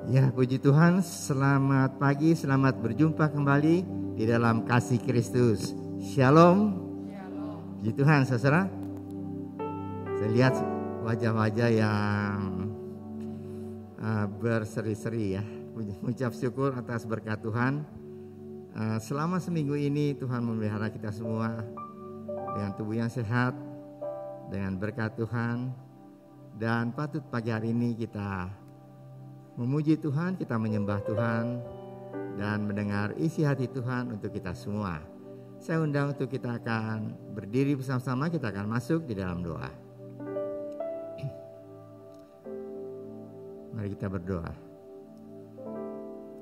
Ya, puji Tuhan, selamat pagi, selamat berjumpa kembali di dalam kasih Kristus. Shalom. Puji Tuhan, saudara. Saya lihat wajah-wajah yang berseri-seri ya. Mengucap syukur atas berkat Tuhan. Selama seminggu ini Tuhan memelihara kita semua dengan tubuh yang sehat, dengan berkat Tuhan. Dan patut pagi hari ini kita memuji Tuhan, kita menyembah Tuhan, dan mendengar isi hati Tuhan untuk kita semua. Saya undang untuk kita akan berdiri bersama-sama, kita akan masuk di dalam doa. Mari kita berdoa.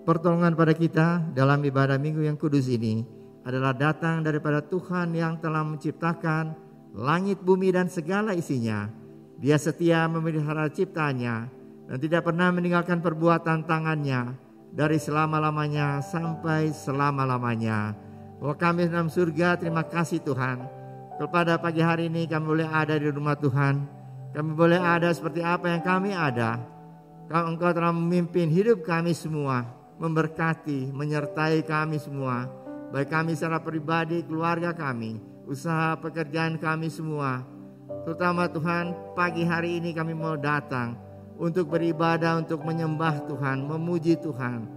Pertolongan pada kita dalam ibadah minggu yang kudus ini adalah datang daripada Tuhan yang telah menciptakan langit, bumi, dan segala isinya. Dia setia memelihara ciptaannya dan tidak pernah meninggalkan perbuatan tangannya dari selama-lamanya sampai selama-lamanya. Bahwa kami dalam surga, terima kasih Tuhan. Kepada pagi hari ini kami boleh ada di rumah Tuhan. Kami boleh ada seperti apa yang kami ada. Engkau telah memimpin hidup kami semua, memberkati, menyertai kami semua. Baik kami secara pribadi, keluarga kami, usaha pekerjaan kami semua. Terutama Tuhan, pagi hari ini kami mau datang untuk beribadah, untuk menyembah Tuhan, memuji Tuhan.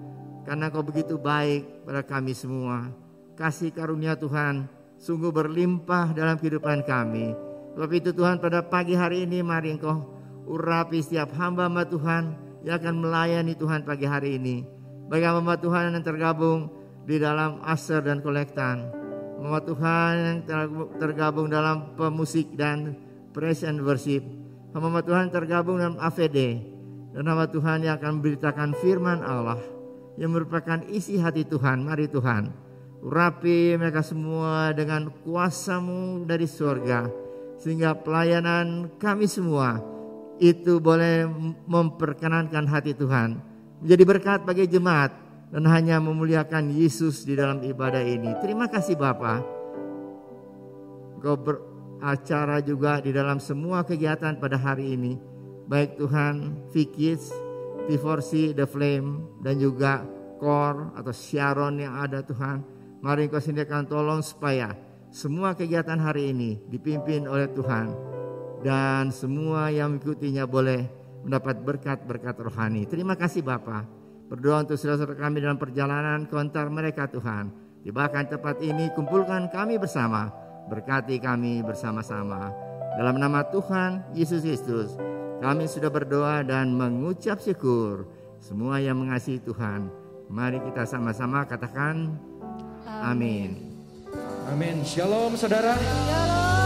Karena Kau begitu baik pada kami semua. Kasih karunia Tuhan sungguh berlimpah dalam kehidupan kami. Sebab itu Tuhan, pada pagi hari ini mari Engkau urapi setiap hamba-hamba Tuhan yang akan melayani Tuhan pagi hari ini. Bagi hamba Tuhan yang tergabung di dalam Aser dan Kolektan, hamba Tuhan yang tergabung dalam pemusik dan praise and worship, hamba Tuhan tergabung dalam AVD, dan hamba Tuhan yang akan memberitakan firman Allah yang merupakan isi hati Tuhan. Mari Tuhan, urapi mereka semua dengan kuasa-Mu dari surga, sehingga pelayanan kami semua itu boleh memperkenankan hati Tuhan, menjadi berkat bagi jemaat, dan hanya memuliakan Yesus di dalam ibadah ini. Terima kasih Bapa. Engkau beracara juga di dalam semua kegiatan pada hari ini. Baik Tuhan, V-Kids, T4C, The Flame, dan juga Core atau Sharon yang ada Tuhan. Mari Engkau sediakan tolong supaya semua kegiatan hari ini dipimpin oleh Tuhan. Dan semua yang mengikutinya boleh mendapat berkat-berkat rohani. Terima kasih Bapa. Berdoa untuk saudara-saudara kami dalam perjalanan kontar mereka Tuhan. Tibakan tempat ini, kumpulkan kami bersama. Berkati kami bersama-sama. Dalam nama Tuhan Yesus Kristus kami sudah berdoa dan mengucap syukur. Semua yang mengasihi Tuhan, mari kita sama-sama katakan amin. Amin. Shalom saudara.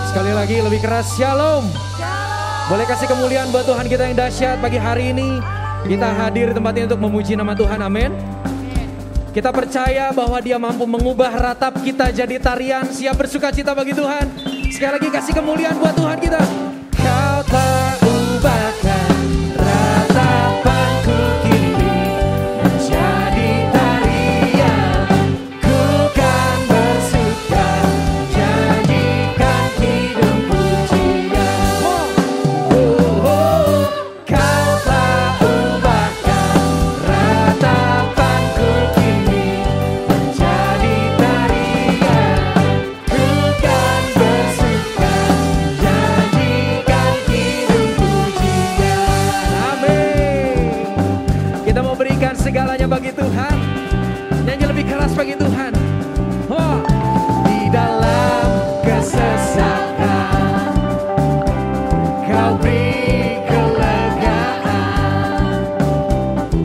Sekali lagi lebih keras shalom. Boleh kasih kemuliaan buat Tuhan kita yang dahsyat pagi hari ini. Kita hadir di tempat ini untuk memuji nama Tuhan. Amin. Kita percaya bahwa Dia mampu mengubah ratap kita jadi tarian. Siap bersuka cita bagi Tuhan. Sekali lagi kasih kemuliaan buat Tuhan kita. Kau telah ubahkan ratapanku kini menjadi tarian. Ku kan bersuka jadikan hidup pujian. Kau telah ubahkan ratapanku kini menjadi tarian. Ku kan bersuka jadikan hidup pujian. Amin. Kita mau berikan segalanya bagi Tuhan. Nyanyi lebih keras bagi Tuhan. Wah. Di dalam kesesakan Kau beri kelegaan.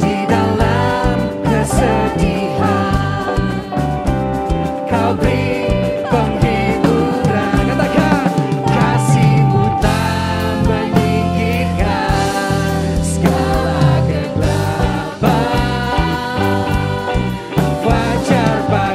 Di dalam kesedihan Kau beri penghiburan. Katakan, kasih-Mu tak menyingkirkan segala kegelapan. Fajar pagi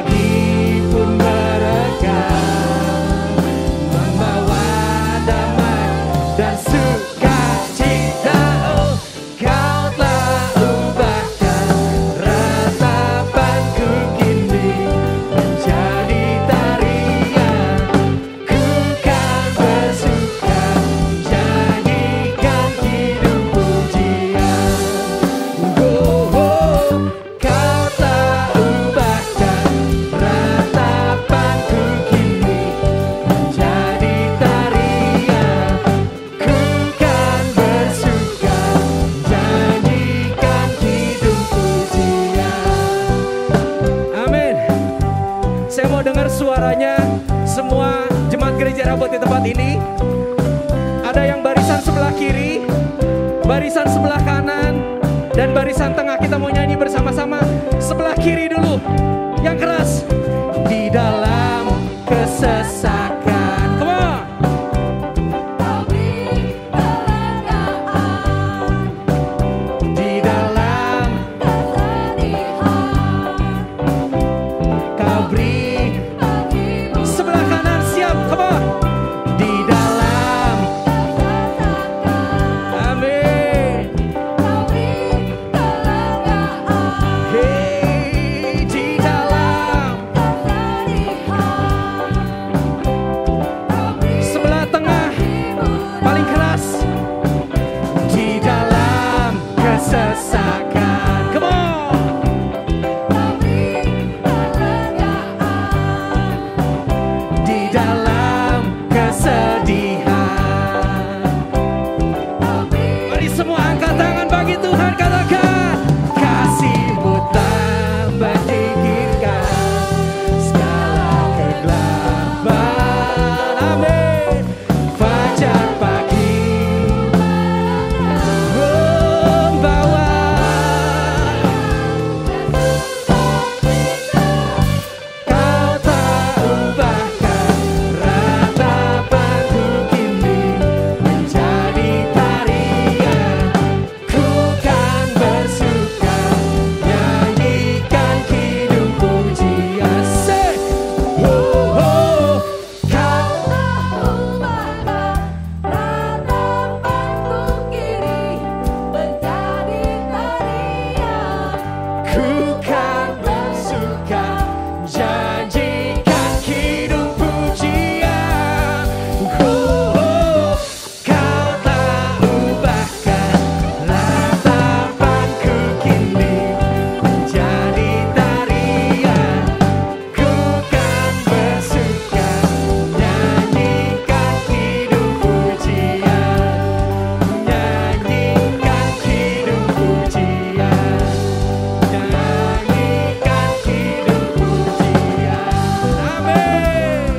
suaranya semua jemaat gereja Rabot di tempat ini. Ada yang barisan sebelah kiri, barisan sebelah kanan, dan barisan tengah. Kita mau nyanyi bersama-sama. Sebelah kiri dulu, yang keras. Di dalam kesesakan, come on. Di dalam kesedihan, Kau beri. Sebelah kanan siap, come on. Di dalam amin. Hey, di dalam sebelah tengah paling keras. Di dalam kesesakan, come on. Di dalam kesedihan. Mari semua angkat tangan bagi Tuhan, katakan kasih-Mu tak meninggikan segala kegelapan. Amin. Fajar pagi membawa. Kau tak ubahkan ratapanku kini menjadi tarian. Ku kan bersuka nyanyikan kidung pujian. Say, oh, oh. Kau ku kan bersuka janjikan kidung pujian. Oh, oh. Kau tak ubahkan ratapanku kini menjadi tarian. Ku kan bersuka nyanyikan kidung pujian. Nyanyikan kidung pujian. Nyanyikan kidung pujian. Amin.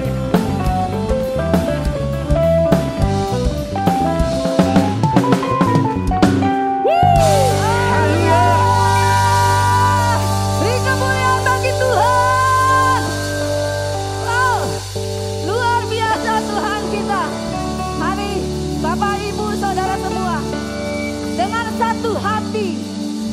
Haleluya. Beri kemuliaan bagi Tuhan. Oh, luar biasa Tuhan kita. Mari Bapak Ibu Saudara semua, dengan satu hati,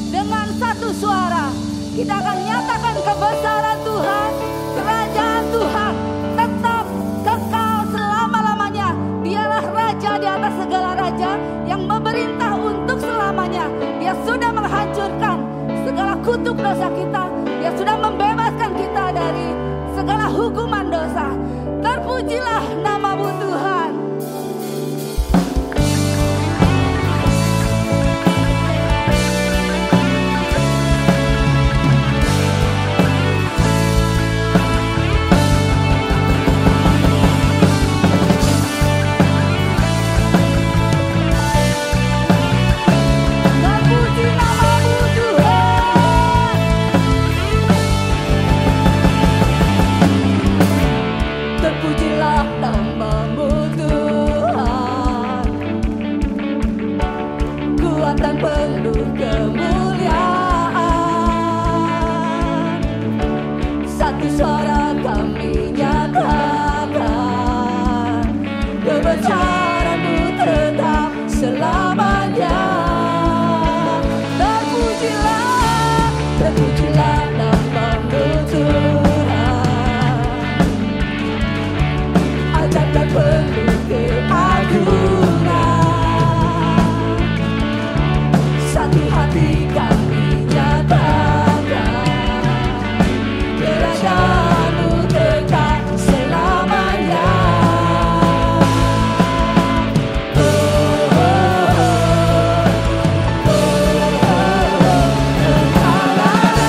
dengan satu suara, kita akan nyatakan kebesaran Tuhan. Kerajaan Tuhan tetap kekal selama-lamanya. Dialah Raja di atas segala raja yang memerintah untuk selamanya. Dia sudah menghancurkan segala kutuk dosa kita. Dia sudah membebaskan kita dari segala hukuman dosa. Terpujilah nama-Mu Tuhan. Terpuji nama-Mu Tuhan. Terpujilah nama-Mu Tuhan. Kuat dan penuh kemuliaan. Satu suara kami nyatakan, kebesaran-Mu tetap selamanya. Terpujilah, terpujilah nama-Mu Tuhan. Ajaib dan penuh keagungan. Satu hati kami nyatakan, kerajaan-Mu kekal selamanya. Oh, oh, oh, oh, oh, oh, oh, oh, oh, oh, oh, oh, oh,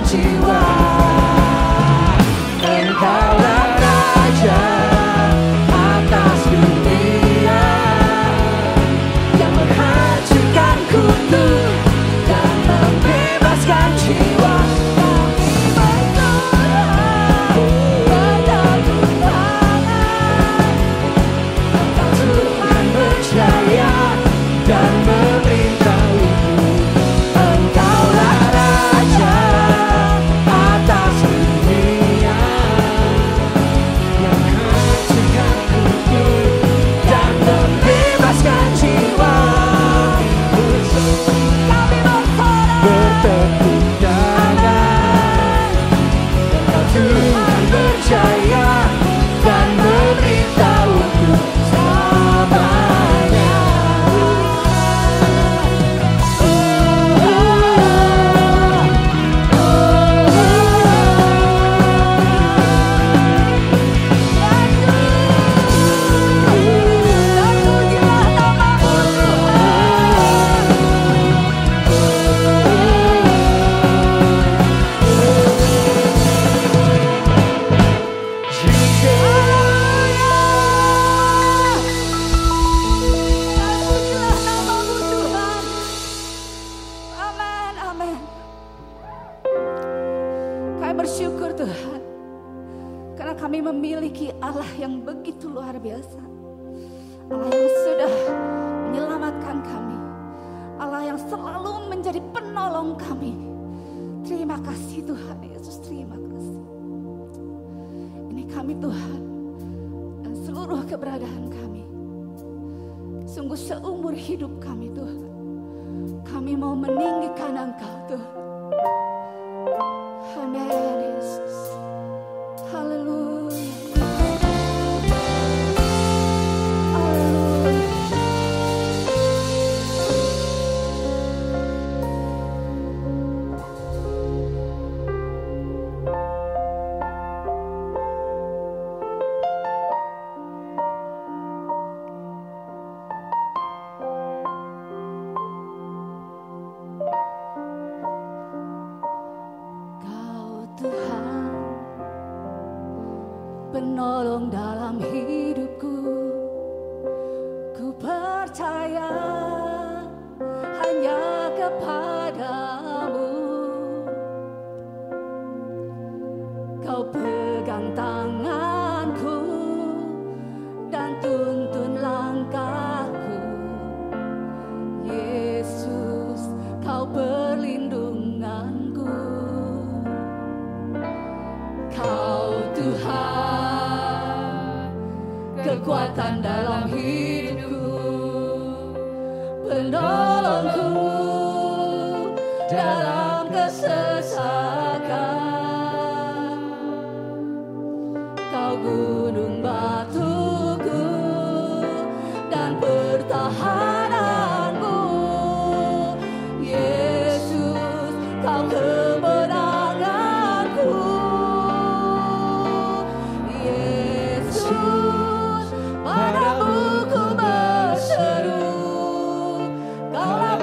jiwa. Engkaulah Raja atas dunia yang menghancurkan kutuk dan membebaskan jiwa. Dan memberitahu Engkaulah Raja atas dunia yang menghancurkan kutuk dan membebaskan jiwa. Bertepuk tangan, Engkau Tuhan berjaya dan memberitahuku selamanya. Bersyukur Tuhan, karena kami memiliki Allah yang begitu luar biasa. Allah yang sudah menyelamatkan kami, Allah yang selalu menjadi penolong kami. Terima kasih Tuhan Yesus, terima kasih. Ini kami Tuhan, dan seluruh keberadaan kami. Sungguh seumur hidup kami Tuhan, kami mau meninggikan Engkau Tuhan. Amin Yesus. Haleluya. Haleluya. Tuhan, penolong dalam hidupku, ku percaya hanya kepadamu. Kau pegang tanganku dan tuntun langkahku. Yesus, Kau perlindunganku. Kau Tuhan, kekuatan dalam hidupku, penolongku dalam kesesakan. Kau gunung batuku dan pertahananku. Yesus, Kau kemenanganku. Padamu ku berseru, Kaulah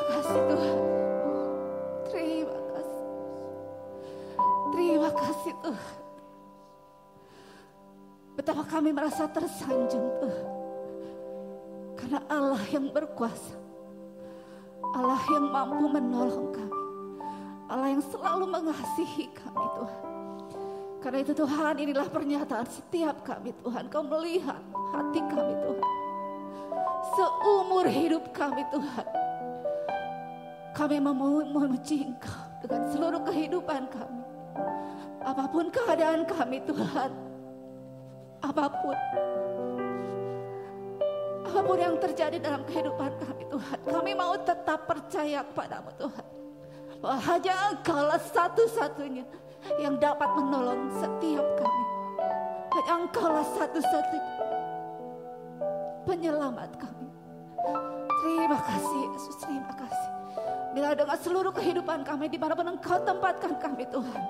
kasih Tuhan. Terima kasih. Terima kasih Tuhan. Betapa kami merasa tersanjung Tuhan. Karena Allah yang berkuasa. Allah yang mampu menolong kami. Allah yang selalu mengasihi kami Tuhan. Karena itu Tuhan, inilah pernyataan setiap kami Tuhan. Kau melihat hati kami Tuhan. Seumur hidup kami Tuhan. Kami memuji Engkau dengan seluruh kehidupan kami. Apapun keadaan kami Tuhan. Apapun yang terjadi dalam kehidupan kami Tuhan. Kami mau tetap percaya kepadamu Tuhan. Bahwa hanya Engkaulah satu-satunya yang dapat menolong setiap kami. Hanya Engkaulah satu-satunya penyelamat kami. Terima kasih Yesus, terima kasih. Bila dengan seluruh kehidupan kami dimanapun Engkau tempatkan kami Tuhan.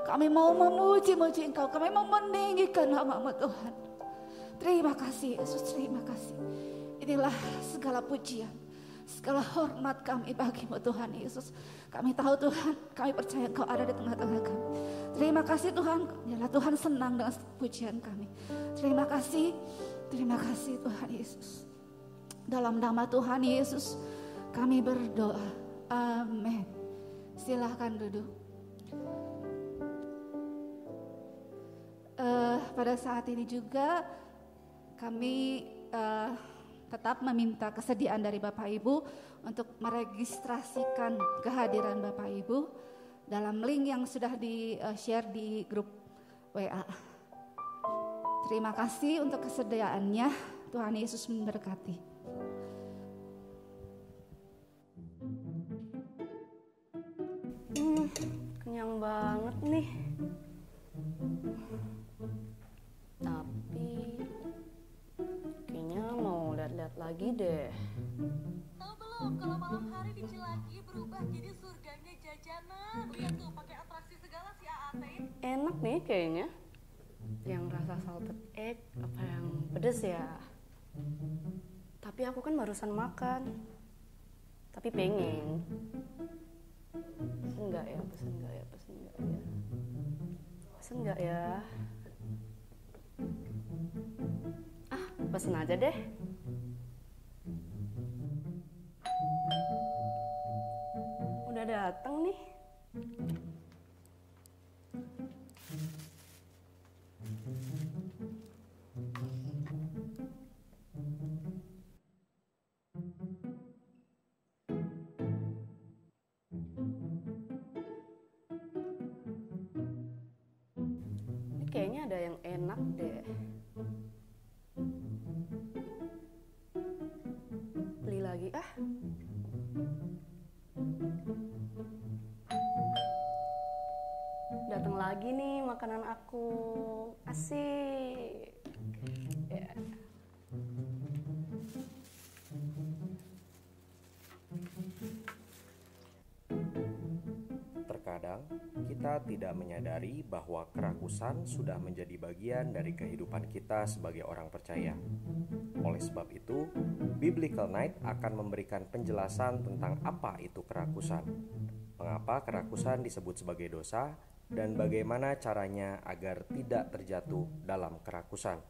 Kami mau memuji-muji Engkau, kami mau meninggikan nama-Mu Tuhan. Terima kasih Yesus, terima kasih. Inilah segala pujian, segala hormat kami bagi-Mu Tuhan Yesus. Kami tahu Tuhan, kami percaya Engkau ada di tengah-tengah kami. Terima kasih Tuhan, biarlah Tuhan senang dengan pujian kami. Terima kasih Tuhan Yesus. Dalam nama Tuhan Yesus kami berdoa, amin. Silahkan duduk. Pada saat ini juga kami tetap meminta kesediaan dari Bapak Ibu untuk meregistrasikan kehadiran Bapak Ibu dalam link yang sudah di-share di grup WA. Terima kasih untuk kesediaannya. Tuhan Yesus memberkati. Kenyang banget nih. Tapi kayaknya mau lihat-lihat lagi deh. Tahu belum kalau malam hari di Cilaki berubah jadi surganya jajanan. Lihat tuh pakai atraksi segala si Aatein. Enak nih kayaknya. Yang rasa salted egg apa yang pedes ya? Tapi aku kan barusan makan. Tapi pengen. Pesen nggak ya? Pesen nggak ya? Pesen aja deh. Udah dateng nih. Ini kayaknya ada yang enak deh. Beli lagi ah. Datang lagi nih makanan aku. Asik. Ya. Terkadang kita tidak menyadari bahwa kerakusan sudah menjadi bagian dari kehidupan kita sebagai orang percaya. Oleh sebab itu, Biblical Night akan memberikan penjelasan tentang apa itu kerakusan, mengapa kerakusan disebut sebagai dosa, dan bagaimana caranya agar tidak terjatuh dalam kerakusan.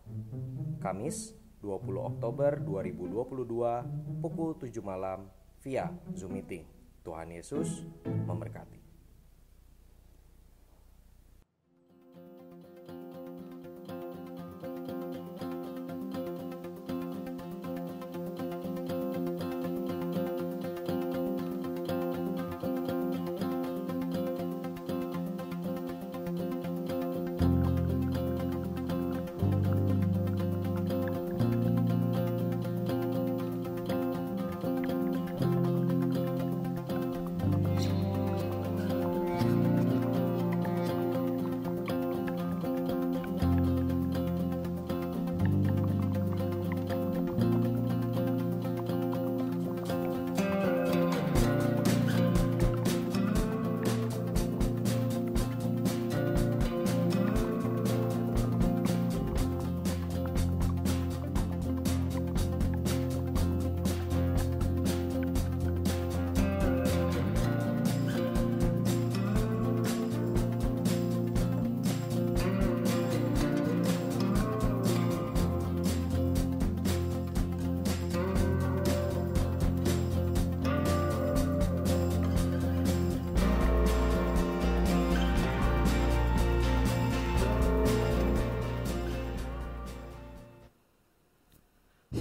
Kamis, 20 Oktober 2022, pukul 7 malam via Zoom Meeting. Tuhan Yesus memberkati.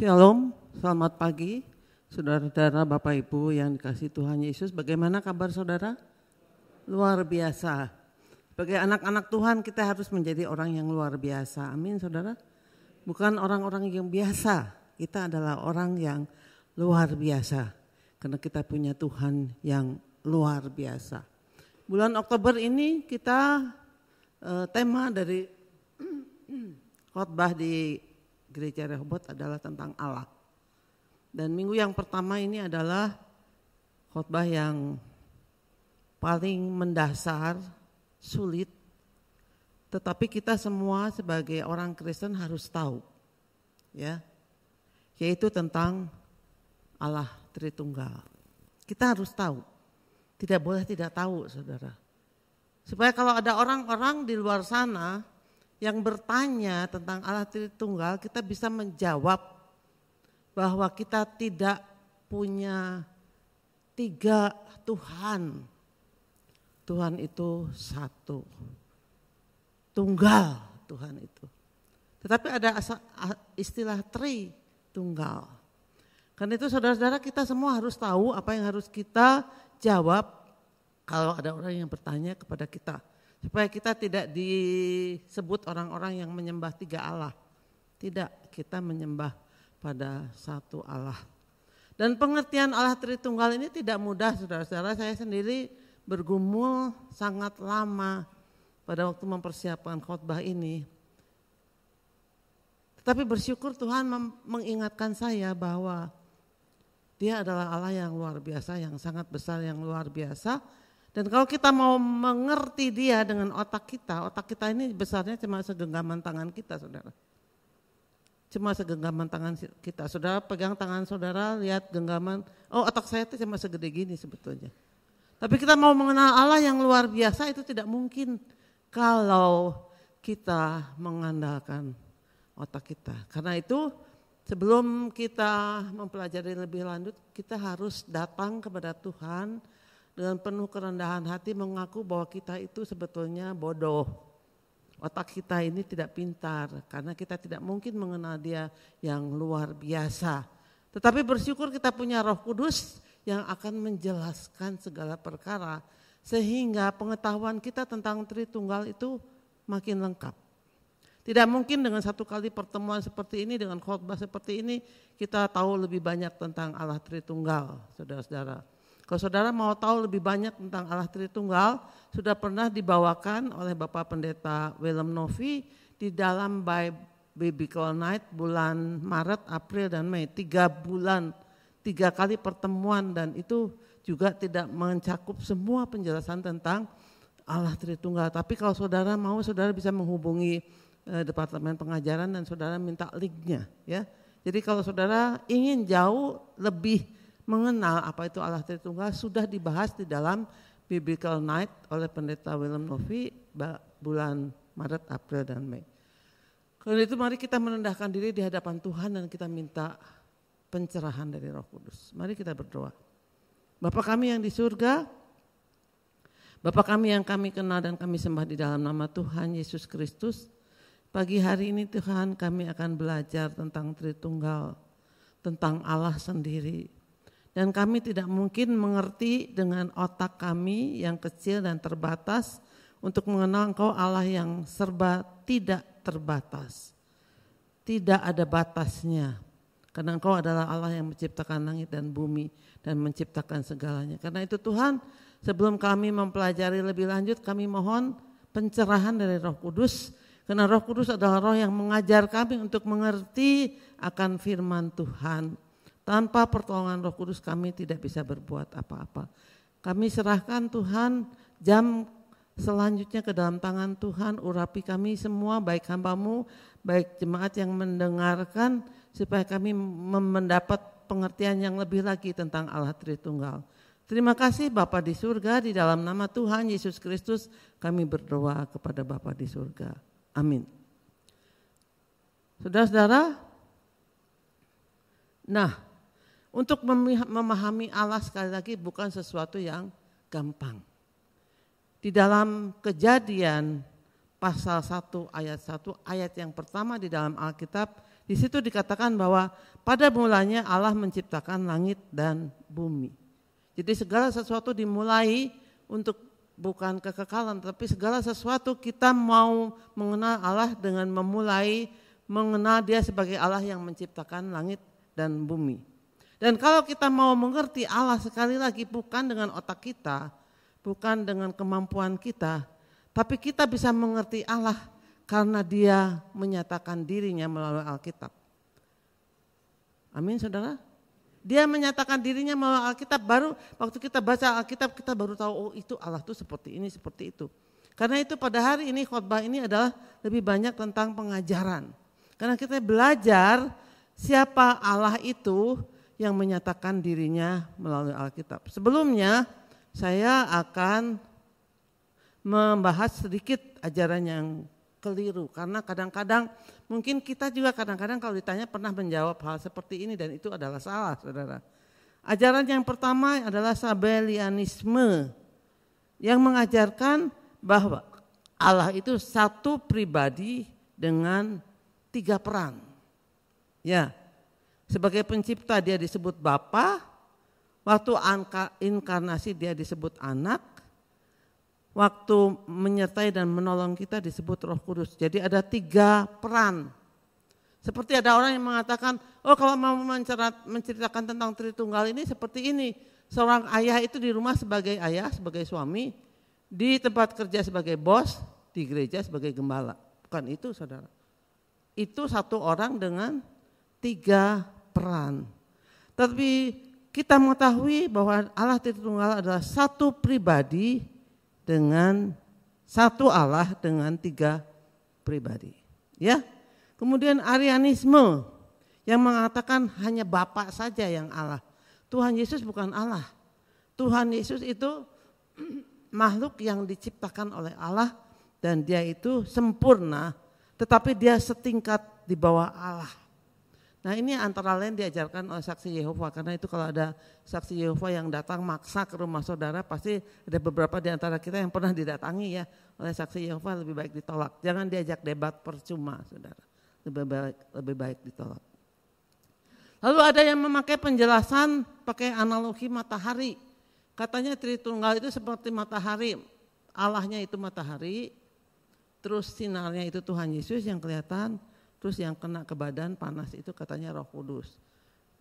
Shalom, selamat pagi saudara-saudara, Bapak Ibu yang dikasihi Tuhan Yesus. Bagaimana kabar saudara? Luar biasa. Sebagai anak-anak Tuhan kita harus menjadi orang yang luar biasa. Amin saudara. Bukan orang-orang yang biasa, kita adalah orang yang luar biasa. Karena kita punya Tuhan yang luar biasa. Bulan Oktober ini kita tema dari khotbah di Gereja Rehoboth adalah tentang Allah. Dan minggu yang pertama ini adalah khotbah yang paling mendasar, sulit. Tetapi kita semua sebagai orang Kristen harus tahu, ya, yaitu tentang Allah Tritunggal. Kita harus tahu, tidak boleh tidak tahu, saudara. Supaya kalau ada orang-orang di luar sana yang bertanya tentang Allah Tritunggal, kita bisa menjawab bahwa kita tidak punya 3 Tuhan. Tuhan itu satu, tunggal Tuhan itu. Tetapi ada istilah Tritunggal. Karena itu saudara-saudara kita semua harus tahu apa yang harus kita jawab kalau ada orang yang bertanya kepada kita. Supaya kita tidak disebut orang-orang yang menyembah 3 Allah. Tidak, kita menyembah pada satu Allah. Dan pengertian Allah Tritunggal ini tidak mudah saudara-saudara. Saya sendiri bergumul sangat lama pada waktu mempersiapkan khotbah ini. Tetapi bersyukur Tuhan mengingatkan saya bahwa Dia adalah Allah yang luar biasa, yang sangat besar, yang luar biasa. Dan kalau kita mau mengerti Dia dengan otak kita ini besarnya cuma segenggaman tangan kita, saudara. Cuma segenggaman tangan kita. Saudara pegang tangan saudara, lihat genggaman, oh otak saya itu cuma segede gini sebetulnya. Tapi kita mau mengenal Allah yang luar biasa itu tidak mungkin kalau kita mengandalkan otak kita. Karena itu sebelum kita mempelajari lebih lanjut, kita harus datang kepada Tuhan dengan penuh kerendahan hati mengaku bahwa kita itu sebetulnya bodoh. Otak kita ini tidak pintar karena kita tidak mungkin mengenal Dia yang luar biasa. Tetapi bersyukur kita punya Roh Kudus yang akan menjelaskan segala perkara sehingga pengetahuan kita tentang Tritunggal itu makin lengkap. Tidak mungkin dengan satu kali pertemuan seperti ini, dengan khotbah seperti ini kita tahu lebih banyak tentang Allah Tritunggal, saudara-saudara. Kalau saudara mau tahu lebih banyak tentang Allah Tritunggal, sudah pernah dibawakan oleh Bapak Pendeta Willem Novi di dalam Biblical Night bulan Maret, April, dan Mei. 3 bulan, 3 kali pertemuan, dan itu juga tidak mencakup semua penjelasan tentang Allah Tritunggal. Tapi kalau saudara mau, saudara bisa menghubungi Departemen Pengajaran dan saudara minta linknya, ya. Jadi kalau saudara ingin jauh lebih mengenal apa itu Allah Tritunggal, sudah dibahas di dalam Biblical Night oleh Pendeta Willem Novi bulan Maret, April, dan Mei. Karena itu mari kita merendahkan diri di hadapan Tuhan dan kita minta pencerahan dari Roh Kudus. Mari kita berdoa. Bapa kami yang di surga, Bapa kami yang kami kenal dan kami sembah di dalam nama Tuhan Yesus Kristus, pagi hari ini Tuhan kami akan belajar tentang Tritunggal, tentang Allah sendiri. Dan kami tidak mungkin mengerti dengan otak kami yang kecil dan terbatas untuk mengenal Engkau Allah yang serba tidak terbatas. Tidak ada batasnya. Karena Engkau adalah Allah yang menciptakan langit dan bumi dan menciptakan segalanya. Karena itu Tuhan, sebelum kami mempelajari lebih lanjut, kami mohon pencerahan dari Roh Kudus. Karena Roh Kudus adalah Roh yang mengajar kami untuk mengerti akan firman Tuhan. Tanpa pertolongan Roh Kudus kami tidak bisa berbuat apa-apa. Kami serahkan Tuhan jam selanjutnya ke dalam tangan Tuhan. Urapi kami semua, baik hamba-Mu, baik jemaat yang mendengarkan, supaya kami mendapat pengertian yang lebih lagi tentang Allah Tritunggal. Terima kasih Bapa di surga, di dalam nama Tuhan Yesus Kristus kami berdoa kepada Bapa di surga. Amin. Saudara-saudara, nah, untuk memahami Allah sekali lagi bukan sesuatu yang gampang. Di dalam Kejadian pasal 1 ayat 1, ayat yang pertama di dalam Alkitab Di situ dikatakan bahwa pada mulanya Allah menciptakan langit dan bumi. Jadi segala sesuatu dimulai untuk bukan kekekalan, tapi segala sesuatu kita mau mengenal Allah dengan memulai mengenal Dia sebagai Allah yang menciptakan langit dan bumi. Dan kalau kita mau mengerti Allah sekali lagi bukan dengan otak kita, bukan dengan kemampuan kita, tapi kita bisa mengerti Allah karena Dia menyatakan dirinya melalui Alkitab. Amin saudara. Dia menyatakan dirinya melalui Alkitab, baru waktu kita baca Alkitab kita baru tahu oh itu Allah tuh seperti ini, seperti itu. Karena itu pada hari ini khotbah ini adalah lebih banyak tentang pengajaran. Karena kita belajar siapa Allah itu yang menyatakan dirinya melalui Alkitab. Sebelumnya saya akan membahas sedikit ajaran yang keliru. Karena kadang-kadang mungkin kita juga kadang-kadang kalau ditanya pernah menjawab hal seperti ini dan itu adalah salah saudara. Ajaran yang pertama adalah Sabellianisme yang mengajarkan bahwa Allah itu satu pribadi dengan 3 peran. Ya, sebagai pencipta dia disebut Bapa, waktu inkarnasi dia disebut Anak, waktu menyertai dan menolong kita disebut Roh Kudus. Jadi ada 3 peran. Seperti ada orang yang mengatakan, oh kalau mau menceritakan tentang Tritunggal ini seperti ini. Seorang ayah itu di rumah sebagai ayah, sebagai suami, di tempat kerja sebagai bos, di gereja sebagai gembala. Bukan itu saudara. Itu satu orang dengan 3 peran. Tapi kita mengetahui bahwa Allah Tritunggal adalah satu pribadi dengan satu Allah dengan 3 pribadi. Ya. Kemudian Arianisme yang mengatakan hanya Bapa saja yang Allah. Tuhan Yesus bukan Allah. Tuhan Yesus itu makhluk yang diciptakan oleh Allah dan dia itu sempurna, tetapi dia setingkat di bawah Allah. Nah ini antara lain diajarkan oleh saksi Yehova, karena itu kalau ada saksi Yehova yang datang maksa ke rumah saudara, pasti ada beberapa di antara kita yang pernah didatangi ya oleh saksi Yehova, lebih baik ditolak. Jangan diajak debat percuma saudara, lebih baik ditolak. Lalu ada yang memakai penjelasan pakai analogi matahari. Katanya Tritunggal itu seperti matahari, Allahnya itu matahari, terus sinarnya itu Tuhan Yesus yang kelihatan, terus yang kena ke badan panas itu katanya Roh Kudus.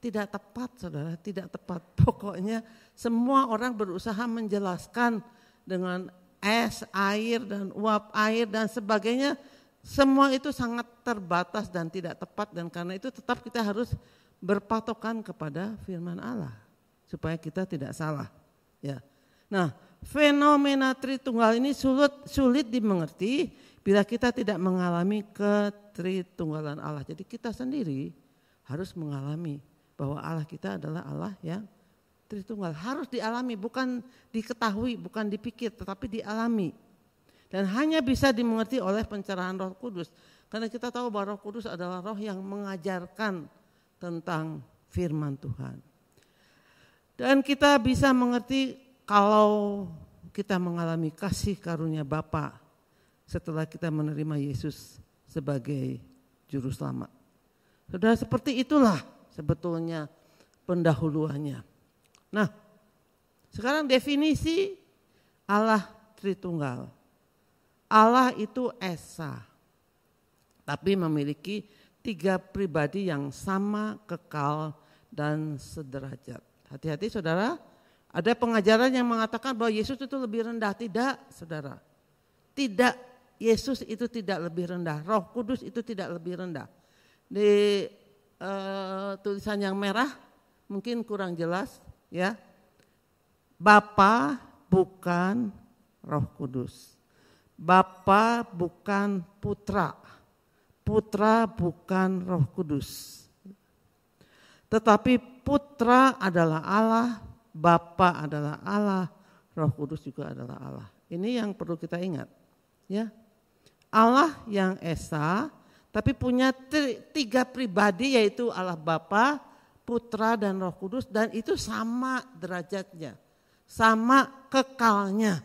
Tidak tepat saudara, tidak tepat. Pokoknya semua orang berusaha menjelaskan dengan es, air dan uap air dan sebagainya. Semua itu sangat terbatas dan tidak tepat dan karena itu tetap kita harus berpatokan kepada firman Allah supaya kita tidak salah. Ya. Nah, fenomena Tritunggal ini sulit dimengerti bila kita tidak mengalami ketritunggalan Allah. Jadi kita sendiri harus mengalami bahwa Allah kita adalah Allah yang Tritunggal. Harus dialami, bukan diketahui, bukan dipikir, tetapi dialami. Dan hanya bisa dimengerti oleh pencerahan Roh Kudus. Karena kita tahu bahwa Roh Kudus adalah roh yang mengajarkan tentang firman Tuhan. Dan kita bisa mengerti kalau kita mengalami kasih karunia Bapa setelah kita menerima Yesus sebagai juru selamat. Saudara, seperti itulah sebetulnya pendahuluannya. Nah, sekarang definisi Allah Tritunggal. Allah itu Esa, tapi memiliki 3 pribadi yang sama, kekal, dan sederajat. Hati-hati saudara, ada pengajaran yang mengatakan bahwa Yesus itu lebih rendah. Tidak saudara, tidak, Yesus itu tidak lebih rendah, Roh Kudus itu tidak lebih rendah. Di tulisan yang merah mungkin kurang jelas ya. Bapa bukan Roh Kudus. Bapa bukan Putra. Putra bukan Roh Kudus. Tetapi Putra adalah Allah, Bapa adalah Allah, Roh Kudus juga adalah Allah. Ini yang perlu kita ingat. Ya. Allah yang Esa, tapi punya 3 pribadi yaitu Allah Bapa, Putra dan Roh Kudus dan itu sama derajatnya, sama kekalnya.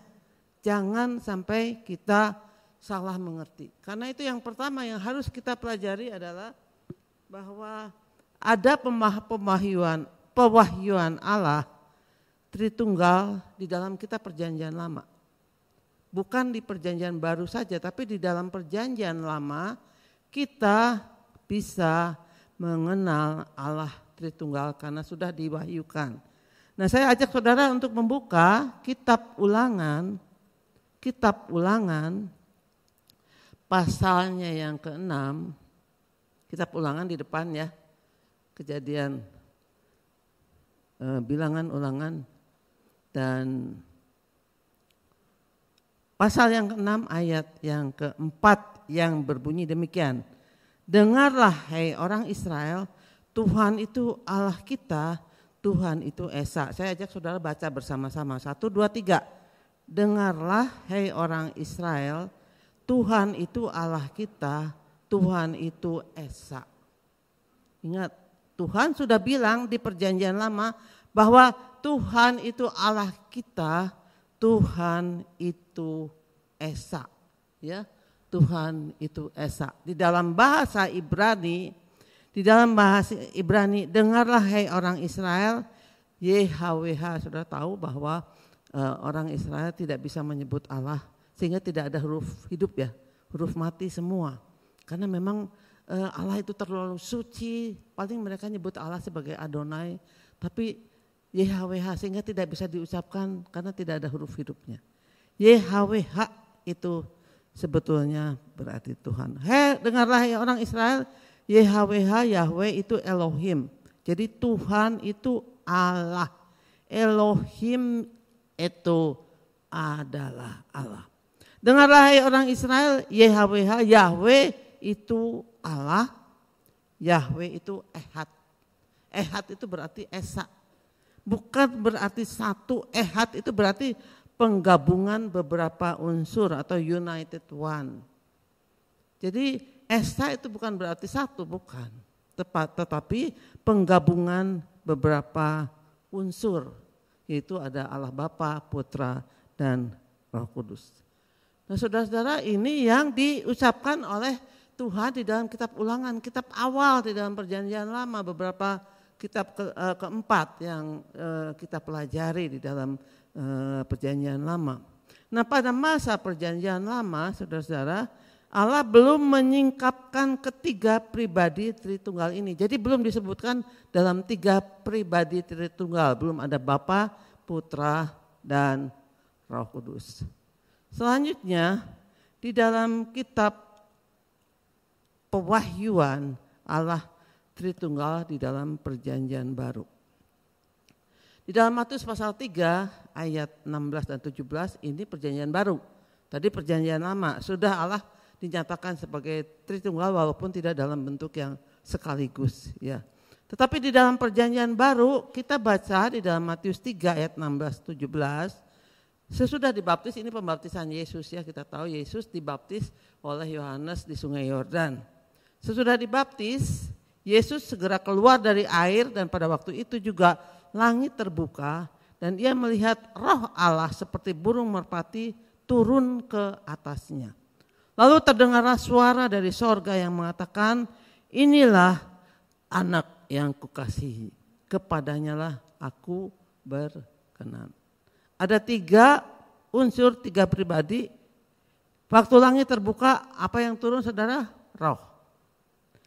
Jangan sampai kita salah mengerti. Karena itu yang pertama yang harus kita pelajari adalah bahwa ada pewahyuan Allah Tritunggal di dalam kitab Perjanjian Lama. Bukan di Perjanjian Baru saja, tapi di dalam Perjanjian Lama kita bisa mengenal Allah Tritunggal karena sudah diwahyukan. Nah, saya ajak saudara untuk membuka kitab Ulangan pasalnya yang ke-6. Kitab Ulangan di depan ya. Kejadian, Bilangan, Ulangan, dan pasal yang ke-6 ayat yang ke-4 yang berbunyi demikian. Dengarlah hai orang Israel, Tuhan itu Allah kita, Tuhan itu Esa. Saya ajak saudara baca bersama-sama. 1, 2, 3. Dengarlah hai orang Israel, Tuhan itu Allah kita, Tuhan itu Esa. Ingat, Tuhan sudah bilang di Perjanjian Lama bahwa Tuhan itu Allah kita, Tuhan itu Esa. Ya, Tuhan itu Esa. Di dalam bahasa Ibrani, dengarlah hai orang Israel, YHWH. Sudah tahu bahwa orang Israel tidak bisa menyebut Allah, sehingga tidak ada huruf hidup ya, huruf mati semua. Karena memang Allah itu terlalu suci, paling mereka nyebut Allah sebagai Adonai, tapi YHWH sehingga tidak bisa diucapkan karena tidak ada huruf hidupnya. YHWH itu sebetulnya berarti Tuhan. Dengarlah ya orang Israel, YHWH, Yahweh itu Elohim. Jadi Tuhan itu Allah. Elohim itu adalah Allah. Dengarlah hai orang Israel, YHWH, Yahweh itu Allah, Yahweh itu Ehad. Ehad itu berarti Esa. Bukan berarti satu, Ehad itu berarti penggabungan beberapa unsur atau united one. Jadi Esa itu bukan berarti satu, bukan. Tetapi penggabungan beberapa unsur, yaitu ada Allah Bapa, Putra, dan Roh Kudus. Nah, saudara-saudara, ini yang diucapkan oleh Tuhan di dalam kitab Ulangan, kitab awal di dalam Perjanjian Lama, beberapa kitab keempat yang kita pelajari di dalam Perjanjian Lama. Nah, pada masa Perjanjian Lama, saudara-saudara, Allah belum menyingkapkan ketiga pribadi Tritunggal ini. Jadi belum disebutkan dalam 3 pribadi Tritunggal, belum ada Bapa, Putra, dan Roh Kudus. Selanjutnya di dalam kitab Pewahyuan Allah Tritunggal di dalam Perjanjian Baru. Di dalam Matius pasal 3 ayat 16 dan 17 ini Perjanjian Baru. Tadi Perjanjian Lama sudah Allah dinyatakan sebagai Tritunggal walaupun tidak dalam bentuk yang sekaligus ya. Tetapi di dalam Perjanjian Baru kita baca di dalam Matius 3 ayat 16-17, sesudah dibaptis, ini pembaptisan Yesus ya, kita tahu Yesus dibaptis oleh Yohanes di Sungai Yordan. Sesudah dibaptis, Yesus segera keluar dari air dan pada waktu itu juga langit terbuka dan ia melihat Roh Allah seperti burung merpati turun ke atasnya. Lalu terdengarlah suara dari sorga yang mengatakan, inilah anak yang kukasihi, kepadanyalah aku berkenan. Ada 3 unsur, 3 pribadi. Waktu langit terbuka, apa yang turun saudara? Roh.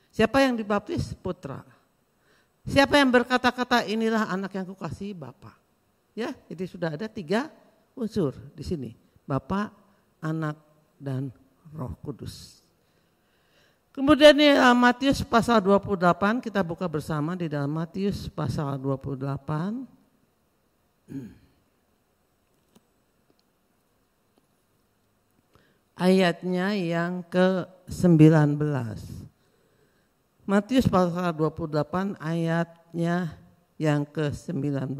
Siapa yang dibaptis? Putra. Siapa yang berkata-kata inilah anak yang kukasihi? Bapa. Ya, jadi sudah ada 3 unsur di sini. Bapa, Anak, dan Roh Kudus. Kemudian di Matius pasal 28, kita buka bersama di dalam Matius pasal 28. Ayatnya yang ke-19. Matius pasal 28 ayatnya yang ke-19.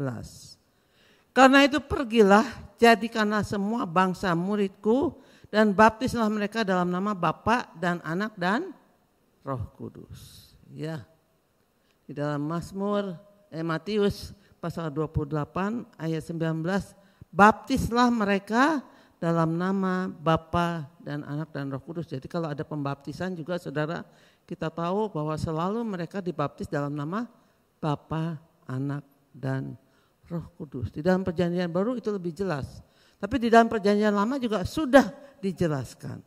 Karena itu pergilah, jadikanlah semua bangsa muridku dan baptislah mereka dalam nama Bapa dan Anak dan Roh Kudus. Ya. Di dalam Matius pasal 28 ayat 19, baptislah mereka dalam nama Bapa dan Anak dan Roh Kudus. Jadi kalau ada pembaptisan juga saudara kita tahu bahwa selalu mereka dibaptis dalam nama Bapa, Anak, dan Roh Kudus. Di dalam perjanjian baru itu lebih jelas. Tapi di dalam perjanjian lama juga sudah dijelaskan.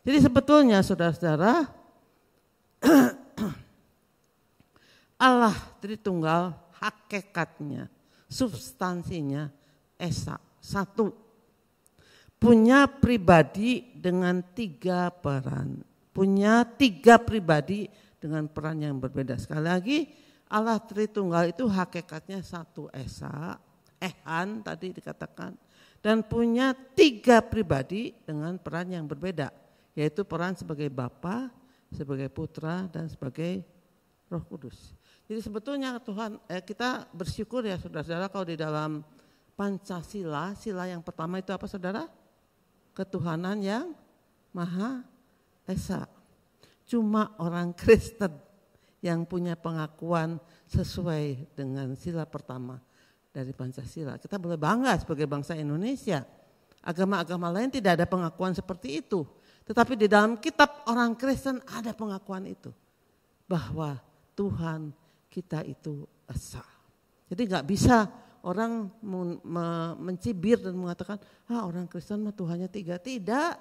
Jadi sebetulnya saudara-saudara, Allah Tritunggal hakikatnya, substansinya Esa, satu. Punya pribadi dengan 3 peran. Punya 3 pribadi dengan peran yang berbeda. Sekali lagi, Allah Tritunggal itu hakikatnya satu Esa, Ehan tadi dikatakan. Dan punya 3 pribadi dengan peran yang berbeda. Yaitu peran sebagai Bapa, sebagai Putra, dan sebagai Roh Kudus. Jadi sebetulnya Tuhan, kita bersyukur ya saudara-saudara kalau di dalam Pancasila, sila yang pertama itu apa saudara? Ketuhanan yang Maha Esa. Cuma orang Kristen yang punya pengakuan sesuai dengan sila pertama dari Pancasila. Kita boleh bangga sebagai bangsa Indonesia. Agama-agama lain tidak ada pengakuan seperti itu. Tetapi di dalam kitab orang Kristen ada pengakuan itu. Bahwa Tuhan kita itu Esa. Jadi gak bisa orang mencibir dan mengatakan, orang Kristen mah Tuhannya 3. Tidak.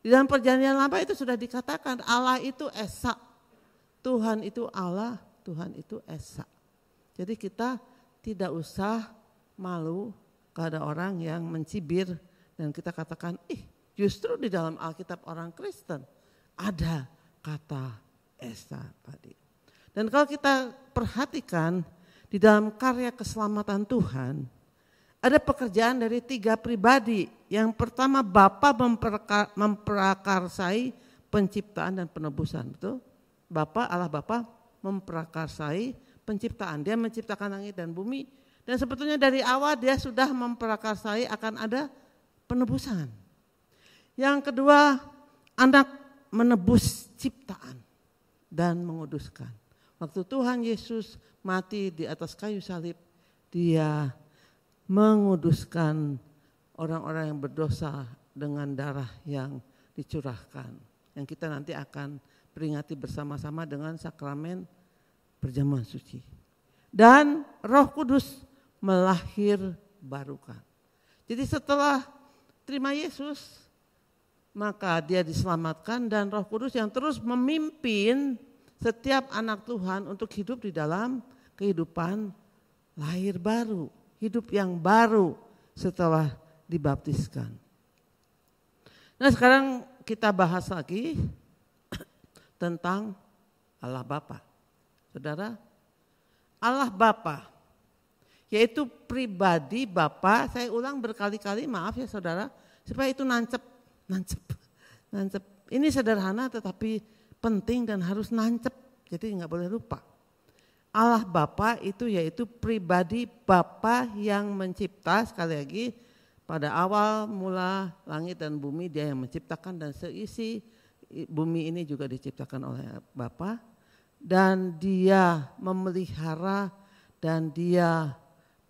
Di dalam perjanjian lama itu sudah dikatakan Allah itu Esa. Tuhan itu Allah, Tuhan itu Esa. Jadi kita tidak usah malu kepada orang yang mencibir dan kita katakan, justru di dalam Alkitab orang Kristen ada kata Esa tadi. Dan kalau kita perhatikan di dalam karya keselamatan Tuhan, ada pekerjaan dari 3 pribadi. Yang pertama Bapa memprakarsai penciptaan dan penebusan. Betul? Bapa, Allah Bapa memprakarsai penciptaan. Dia menciptakan langit dan bumi. Dan sebetulnya dari awal dia sudah memprakarsai akan ada penebusan. Yang kedua, Anak menebus ciptaan dan menguduskan. Waktu Tuhan Yesus mati di atas kayu salib, dia menguduskan orang-orang yang berdosa dengan darah yang dicurahkan. Yang kita nanti akan peringati bersama-sama dengan sakramen perjamuan suci. Dan Roh Kudus melahirbarukan. Jadi setelah terima Yesus, maka dia diselamatkan dan Roh Kudus yang terus memimpin setiap anak Tuhan untuk hidup di dalam kehidupan lahir baru, hidup yang baru setelah dibaptiskan. Nah sekarang kita bahas lagi tentang Allah Bapa. Saudara, Allah Bapa yaitu pribadi Bapa, saya ulang berkali-kali, maaf ya saudara, supaya itu nancep. Ini sederhana tetapi penting dan harus nancep, jadi nggak boleh lupa. Allah Bapa itu yaitu pribadi Bapa yang mencipta, sekali lagi pada awal mula langit dan bumi dia yang menciptakan dan seisi bumi ini juga diciptakan oleh Bapa dan dia memelihara dan dia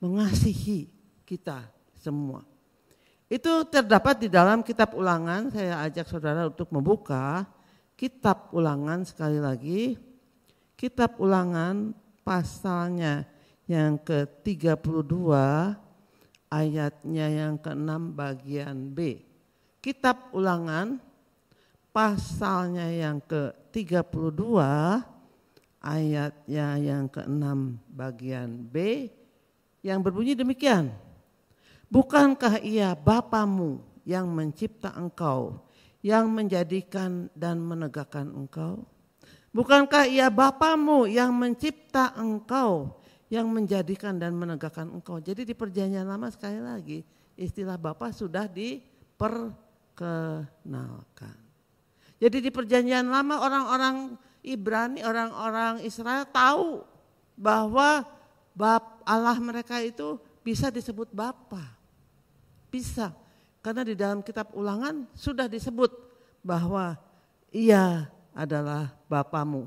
mengasihi kita semua. Itu terdapat di dalam kitab Ulangan, saya ajak saudara untuk membuka kitab Ulangan sekali lagi. Kitab Ulangan pasalnya yang ke-32 ayatnya yang ke-6 bagian B. Kitab Ulangan pasalnya yang ke-32 ayatnya yang ke-6 bagian B yang berbunyi demikian. Bukankah ia Bapamu yang mencipta engkau, yang menjadikan dan menegakkan engkau? Bukankah ia Bapamu yang mencipta engkau, yang menjadikan dan menegakkan engkau? Jadi di perjanjian lama sekali lagi istilah Bapa sudah diperkenalkan. Jadi di perjanjian lama orang-orang Ibrani, orang-orang Israel tahu bahwa Allah mereka itu bisa disebut Bapa. Bisa, karena di dalam kitab Ulangan sudah disebut bahwa ia adalah Bapamu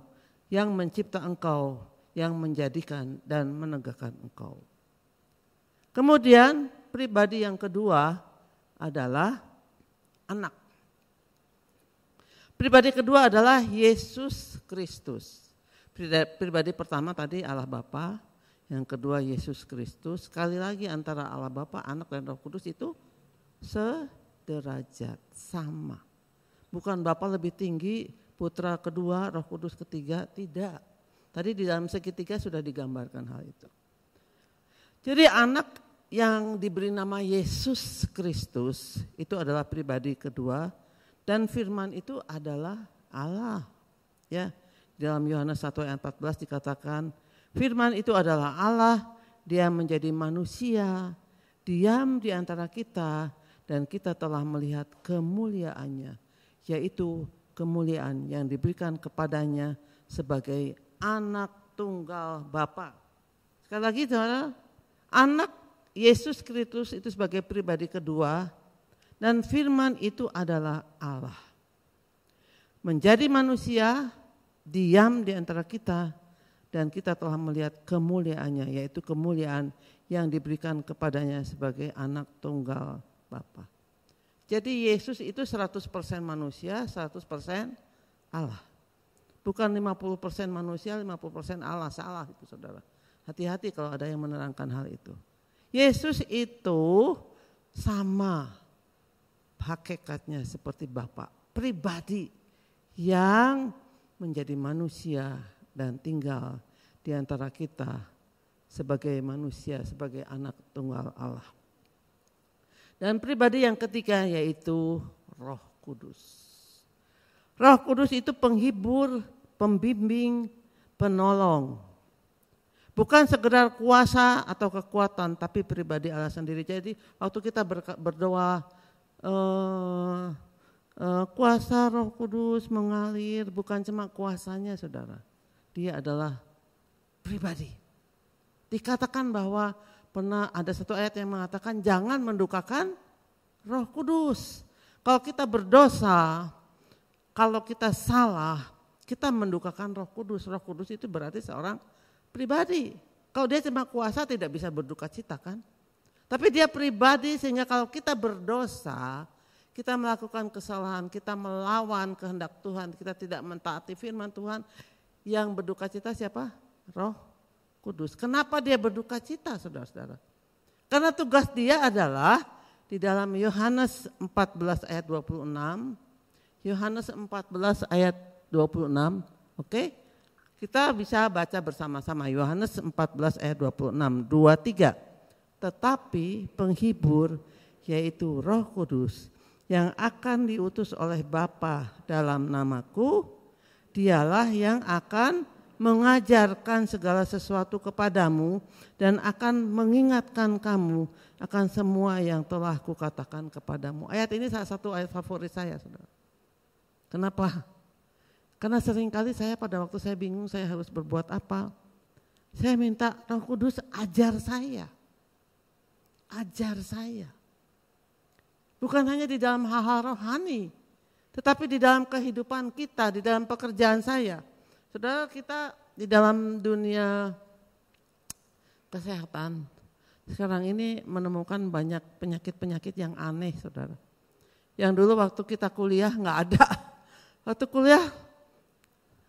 yang mencipta engkau, yang menjadikan dan menegakkan engkau. Kemudian pribadi yang kedua adalah anak. Pribadi kedua adalah Yesus Kristus. Pribadi pertama tadi Allah Bapa, yang kedua Yesus Kristus. Sekali lagi antara Allah Bapa, Anak dan Roh Kudus itu sederajat, sama. Bukan Bapa lebih tinggi, Putra kedua, Roh Kudus ketiga, tidak. Tadi di dalam segitiga sudah digambarkan hal itu. Jadi anak yang diberi nama Yesus Kristus itu adalah pribadi kedua. Dan firman itu adalah Allah. Ya, dalam Yohanes 1 ayat 14 dikatakan, firman itu adalah Allah, dia menjadi manusia, diam di antara kita, dan kita telah melihat kemuliaannya, yaitu kemuliaan yang diberikan kepadanya sebagai anak tunggal Bapa. Sekali lagi saudara, anak Yesus Kristus itu sebagai pribadi kedua, dan firman itu adalah Allah. Menjadi manusia, diam di antara kita, dan kita telah melihat kemuliaannya, yaitu kemuliaan yang diberikan kepadanya sebagai anak tunggal Bapa. Jadi Yesus itu 100% manusia, 100% Allah. Bukan 50% manusia, 50% Allah, salah itu saudara. Hati-hati kalau ada yang menerangkan hal itu. Yesus itu sama hakikatnya seperti Bapa, pribadi yang menjadi manusia dan tinggal di antara kita sebagai manusia, sebagai anak tunggal Allah. Dan pribadi yang ketiga yaitu Roh Kudus. Roh Kudus itu penghibur, pembimbing, penolong. Bukan sekedar kuasa atau kekuatan, tapi pribadi Allah sendiri. Jadi waktu kita berdoa, kuasa Roh Kudus mengalir, bukan cuma kuasanya saudara, dia adalah pribadi. Dikatakan bahwa pernah ada satu ayat yang mengatakan jangan mendukakan Roh Kudus. Kalau kita berdosa, kalau kita salah, kita mendukakan Roh Kudus. Roh Kudus itu berarti seorang pribadi. Kalau dia cuma kuasa tidak bisa berduka cita kan? Tapi dia pribadi sehingga kalau kita berdosa, kita melakukan kesalahan, kita melawan kehendak Tuhan, kita tidak mentaati firman Tuhan, yang berduka cita siapa? Roh Kudus. Kenapa dia berduka cita saudara-saudara? Karena tugas dia adalah di dalam Yohanes 14 ayat 26, Yohanes 14 ayat 26, oke? Kita bisa baca bersama-sama Yohanes 14 ayat 26, 23. Tetapi penghibur yaitu Roh Kudus yang akan diutus oleh Bapa dalam namaku, dialah yang akan mengajarkan segala sesuatu kepadamu dan akan mengingatkan kamu akan semua yang telah kukatakan kepadamu. Ayat ini salah satu ayat favorit saya, saudara. Kenapa? Karena seringkali saya pada waktu saya bingung saya harus berbuat apa, saya minta Roh Kudus ajar saya. Ajar saya. Bukan hanya di dalam hal-hal rohani, tetapi di dalam kehidupan kita, di dalam pekerjaan saya. Saudara, kita di dalam dunia kesehatan sekarang ini menemukan banyak penyakit-penyakit yang aneh, saudara. Yang dulu waktu kita kuliah nggak ada. Waktu kuliah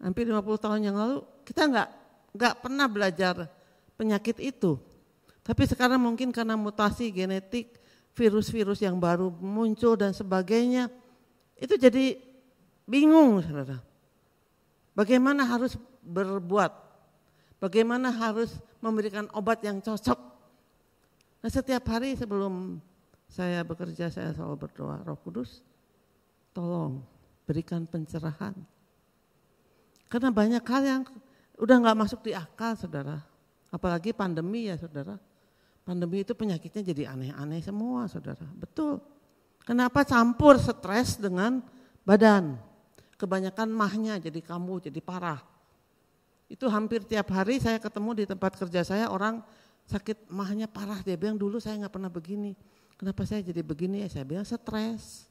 hampir 50 tahun yang lalu kita nggak pernah belajar penyakit itu. Tapi sekarang mungkin karena mutasi genetik, virus-virus yang baru muncul dan sebagainya, itu jadi bingung saudara. Bagaimana harus berbuat, bagaimana harus memberikan obat yang cocok. Nah setiap hari sebelum saya bekerja saya selalu berdoa, Roh Kudus tolong berikan pencerahan. Karena banyak hal yang udah gak masuk di akal saudara, apalagi pandemi ya saudara. Pandemi itu penyakitnya jadi aneh-aneh semua saudara, betul. Kenapa campur stres dengan badan? Kebanyakan mahnya jadi kambuh, jadi parah. Itu hampir tiap hari saya ketemu di tempat kerja saya orang sakit mahnya parah. Dia bilang dulu saya gak pernah begini. Kenapa saya jadi begini? Ya saya bilang stres.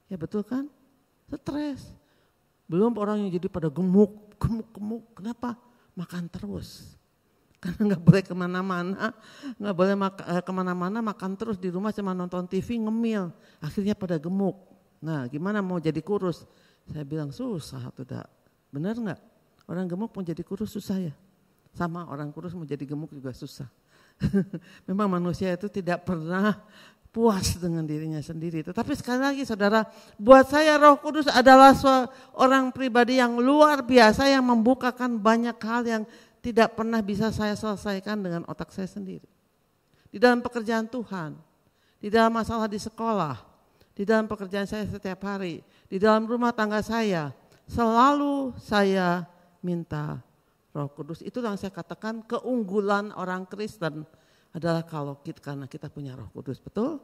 Ya betul kan? Stres. Belum orang yang jadi pada gemuk. Kenapa? Makan terus. Karena gak boleh kemana-mana, gak boleh kemana-mana, makan terus di rumah cuma nonton TV ngemil, akhirnya pada gemuk. Nah gimana mau jadi kurus? Saya bilang susah tuh dak. Benar nggak? Orang gemuk mau jadi kurus susah ya? Sama orang kurus mau jadi gemuk juga susah. Memang manusia itu tidak pernah puas dengan dirinya sendiri. Tetapi sekali lagi saudara, buat saya Roh Kudus adalah seorang pribadi yang luar biasa yang membukakan banyak hal yang tidak pernah bisa saya selesaikan dengan otak saya sendiri. Di dalam pekerjaan Tuhan, di dalam masalah di sekolah, di dalam pekerjaan saya setiap hari, di dalam rumah tangga saya, selalu saya minta Roh Kudus. Itu yang saya katakan keunggulan orang Kristen adalah karena kita punya Roh Kudus, betul?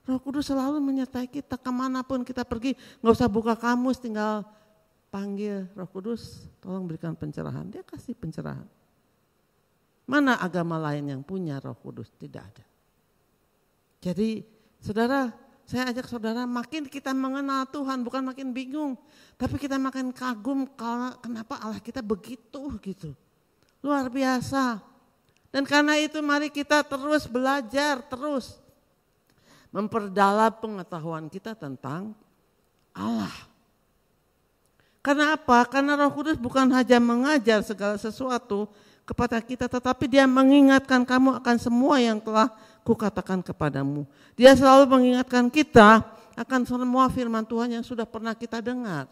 Roh Kudus selalu menyertai kita kemanapun kita pergi, nggak usah buka kamus, tinggal panggil Roh Kudus, tolong berikan pencerahan, dia kasih pencerahan. Mana agama lain yang punya Roh Kudus? Tidak ada. Jadi saudara, saya ajak saudara makin kita mengenal Tuhan, bukan makin bingung, tapi kita makin kagum kenapa Allah kita begitu gitu. Luar biasa. Dan karena itu mari kita terus belajar, terus memperdalam pengetahuan kita tentang Allah. Karena apa? Karena Roh Kudus bukan hanya mengajar segala sesuatu kepada kita, tetapi dia mengingatkan kamu akan semua yang telah kukatakan kepadamu. Dia selalu mengingatkan kita akan semua firman Tuhan yang sudah pernah kita dengar.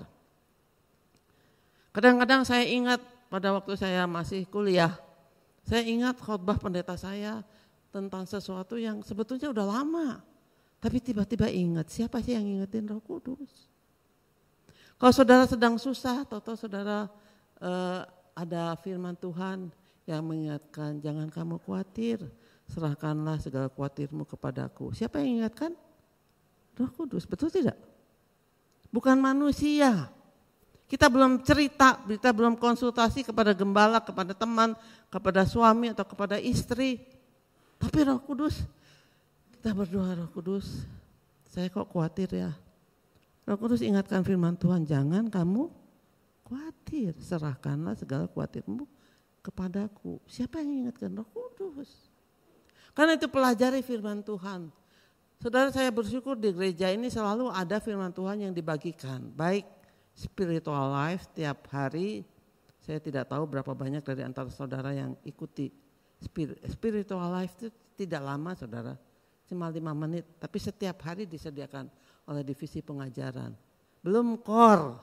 Kadang-kadang saya ingat pada waktu saya masih kuliah, saya ingat khotbah pendeta saya tentang sesuatu yang sebetulnya udah lama. Tapi tiba-tiba ingat, siapa sih yang ingetin Roh Kudus? Kalau saudara sedang susah, atau saudara ada firman Tuhan yang mengingatkan, jangan kamu khawatir, serahkanlah segala khawatirmu kepadaku. Siapa yang ingatkan? Roh Kudus, betul tidak? Bukan manusia. Kita belum cerita, kita belum konsultasi kepada gembala, kepada teman, kepada suami atau kepada istri. Tapi Roh Kudus, kita berdoa, Roh Kudus, saya kok khawatir ya. Roh Kudus ingatkan firman Tuhan, jangan kamu khawatir, serahkanlah segala khawatirmu kepadaku. Siapa yang ingatkan? Roh Kudus. Karena itu pelajari firman Tuhan. Saudara, saya bersyukur di gereja ini selalu ada firman Tuhan yang dibagikan, baik spiritual life tiap hari. Saya tidak tahu berapa banyak dari antara saudara yang ikuti spiritual life. Itu tidak lama saudara, cuma 5 menit, tapi setiap hari disediakan oleh divisi pengajaran. Belum core,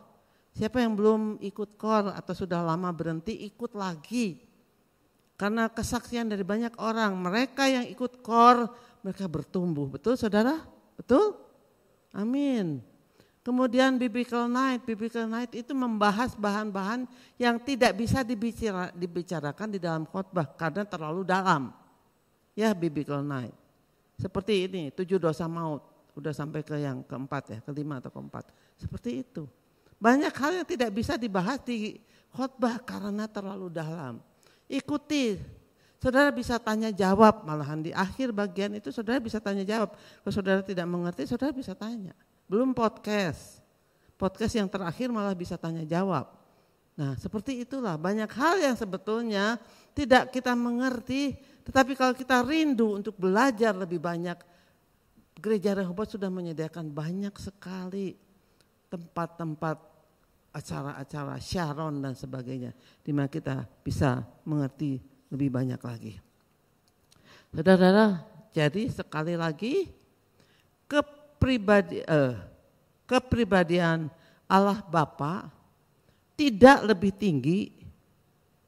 siapa yang belum ikut core atau sudah lama berhenti, ikut lagi. Karena kesaksian dari banyak orang, mereka yang ikut core, mereka bertumbuh, betul saudara? Betul? Amin. Kemudian Biblical Night itu membahas bahan-bahan yang tidak bisa dibicarakan di dalam khotbah karena terlalu dalam. Ya, Biblical Night. Seperti ini, 7 dosa maut, udah sampai ke yang keempat ya, kelima atau keempat. Seperti itu. Banyak hal yang tidak bisa dibahas di khotbah karena terlalu dalam. Ikuti, saudara bisa tanya jawab, malahan di akhir bagian itu saudara bisa tanya jawab. Kalau saudara tidak mengerti, saudara bisa tanya. Belum podcast yang terakhir malah bisa tanya jawab. Nah seperti itulah banyak hal yang sebetulnya tidak kita mengerti, tetapi kalau kita rindu untuk belajar lebih banyak, Gereja Rehoboth sudah menyediakan banyak sekali tempat-tempat acara-acara Sharon dan sebagainya, di mana kita bisa mengerti lebih banyak lagi. Saudara-saudara, jadi sekali lagi kepribadian Allah Bapa tidak lebih tinggi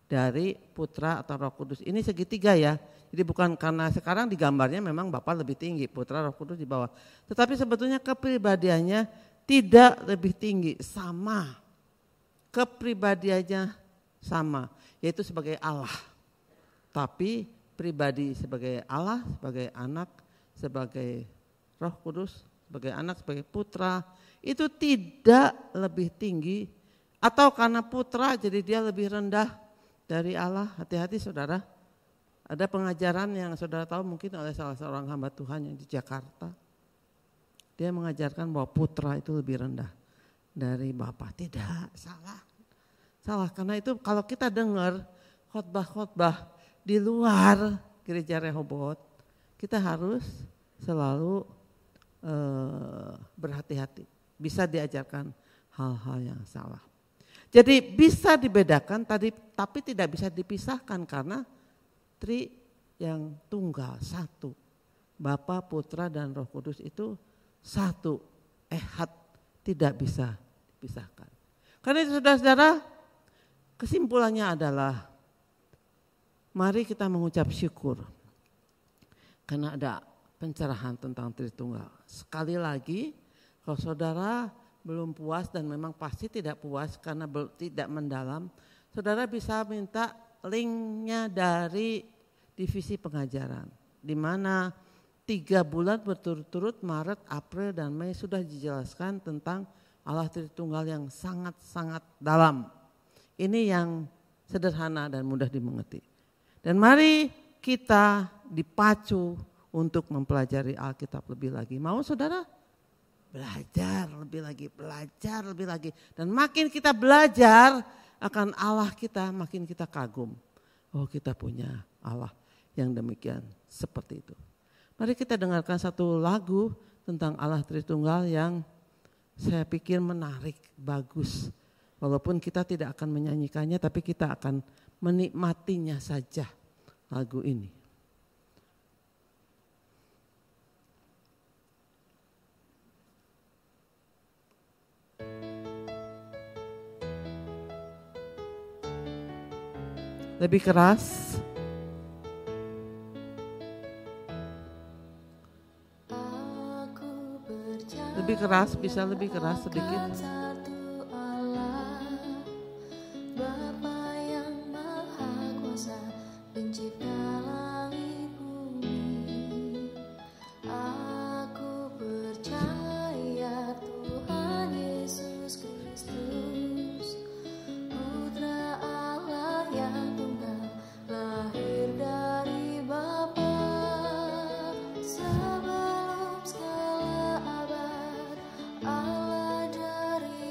dari Putra atau Roh Kudus. Ini segitiga ya. Jadi bukan karena sekarang digambarnya memang Bapa lebih tinggi, Putra, Roh Kudus di bawah. Tetapi sebetulnya kepribadiannya tidak lebih tinggi, sama. Kepribadiannya sama, yaitu sebagai Allah. Tapi pribadi sebagai Allah, sebagai anak, sebagai Roh Kudus, sebagai anak, sebagai putra, itu tidak lebih tinggi. Atau karena putra jadi dia lebih rendah dari Allah. Hati-hati saudara. Ada pengajaran yang saudara tahu mungkin oleh salah seorang hamba Tuhan yang di Jakarta. Dia mengajarkan bahwa putra itu lebih rendah dari Bapa. Tidak, salah. Salah, karena itu kalau kita dengar khotbah-khotbah di luar Gereja Rehoboth, kita harus selalu berhati-hati. Bisa diajarkan hal-hal yang salah. Jadi bisa dibedakan tadi, tapi tidak bisa dipisahkan karena tri yang tunggal, satu. Bapa, Putra, dan Roh Kudus itu satu, ehad, tidak bisa dipisahkan. Karena itu saudara-saudara, kesimpulannya adalah mari kita mengucap syukur karena ada pencerahan tentang Tritunggal. Sekali lagi, kalau saudara belum puas dan memang pasti tidak puas karena tidak mendalam, saudara bisa minta linknya dari divisi pengajaran, di mana 3 bulan berturut-turut Maret, April, dan Mei sudah dijelaskan tentang Allah Tritunggal yang sangat-sangat dalam. Ini yang sederhana dan mudah dimengerti. Dan mari kita dipacu untuk mempelajari Alkitab lebih lagi. Mau saudara? Belajar lebih lagi. Dan makin kita belajar akan Allah kita, makin kita kagum. Oh, kita punya Allah yang demikian seperti itu. Mari kita dengarkan satu lagu tentang Allah Tritunggal yang saya pikir menarik, bagus. Walaupun kita tidak akan menyanyikannya, tapi kita akan menikmatinya saja lagu ini. Lebih keras. Lebih keras, bisa lebih keras sedikit. Sebelum segala abad Allah dari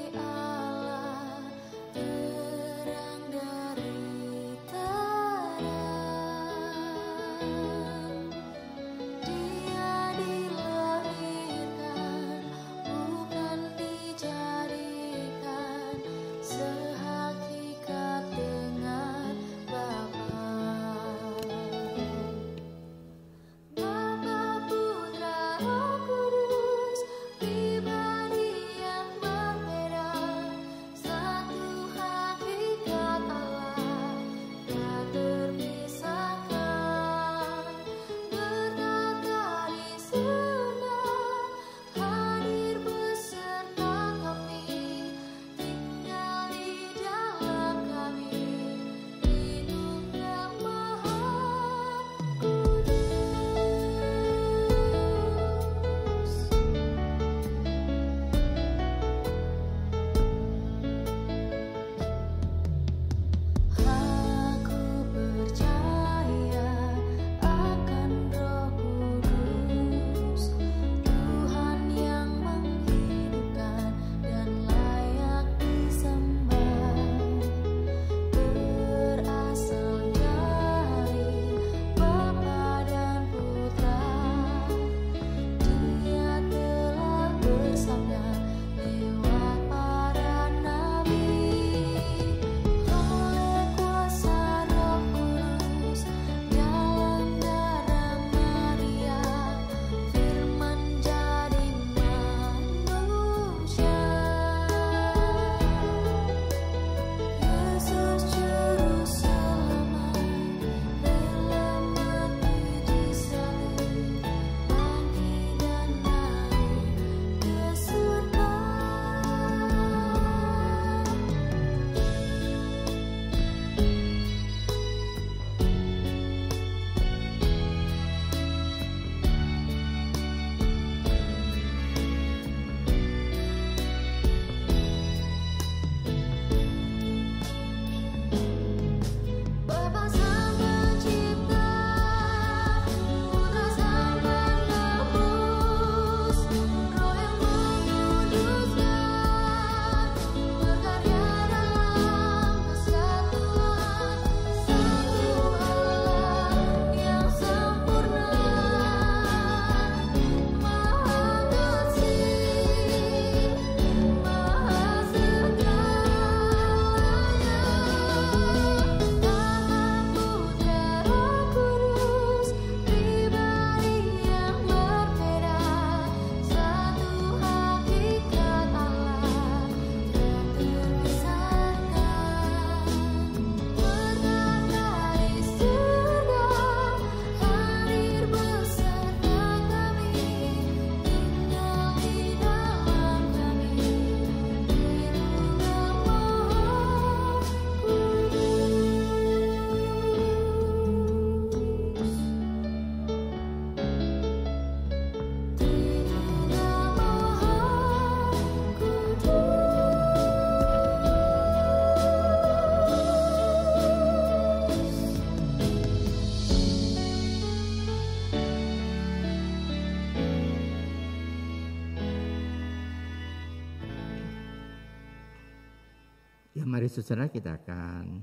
Mari saudara, kita akan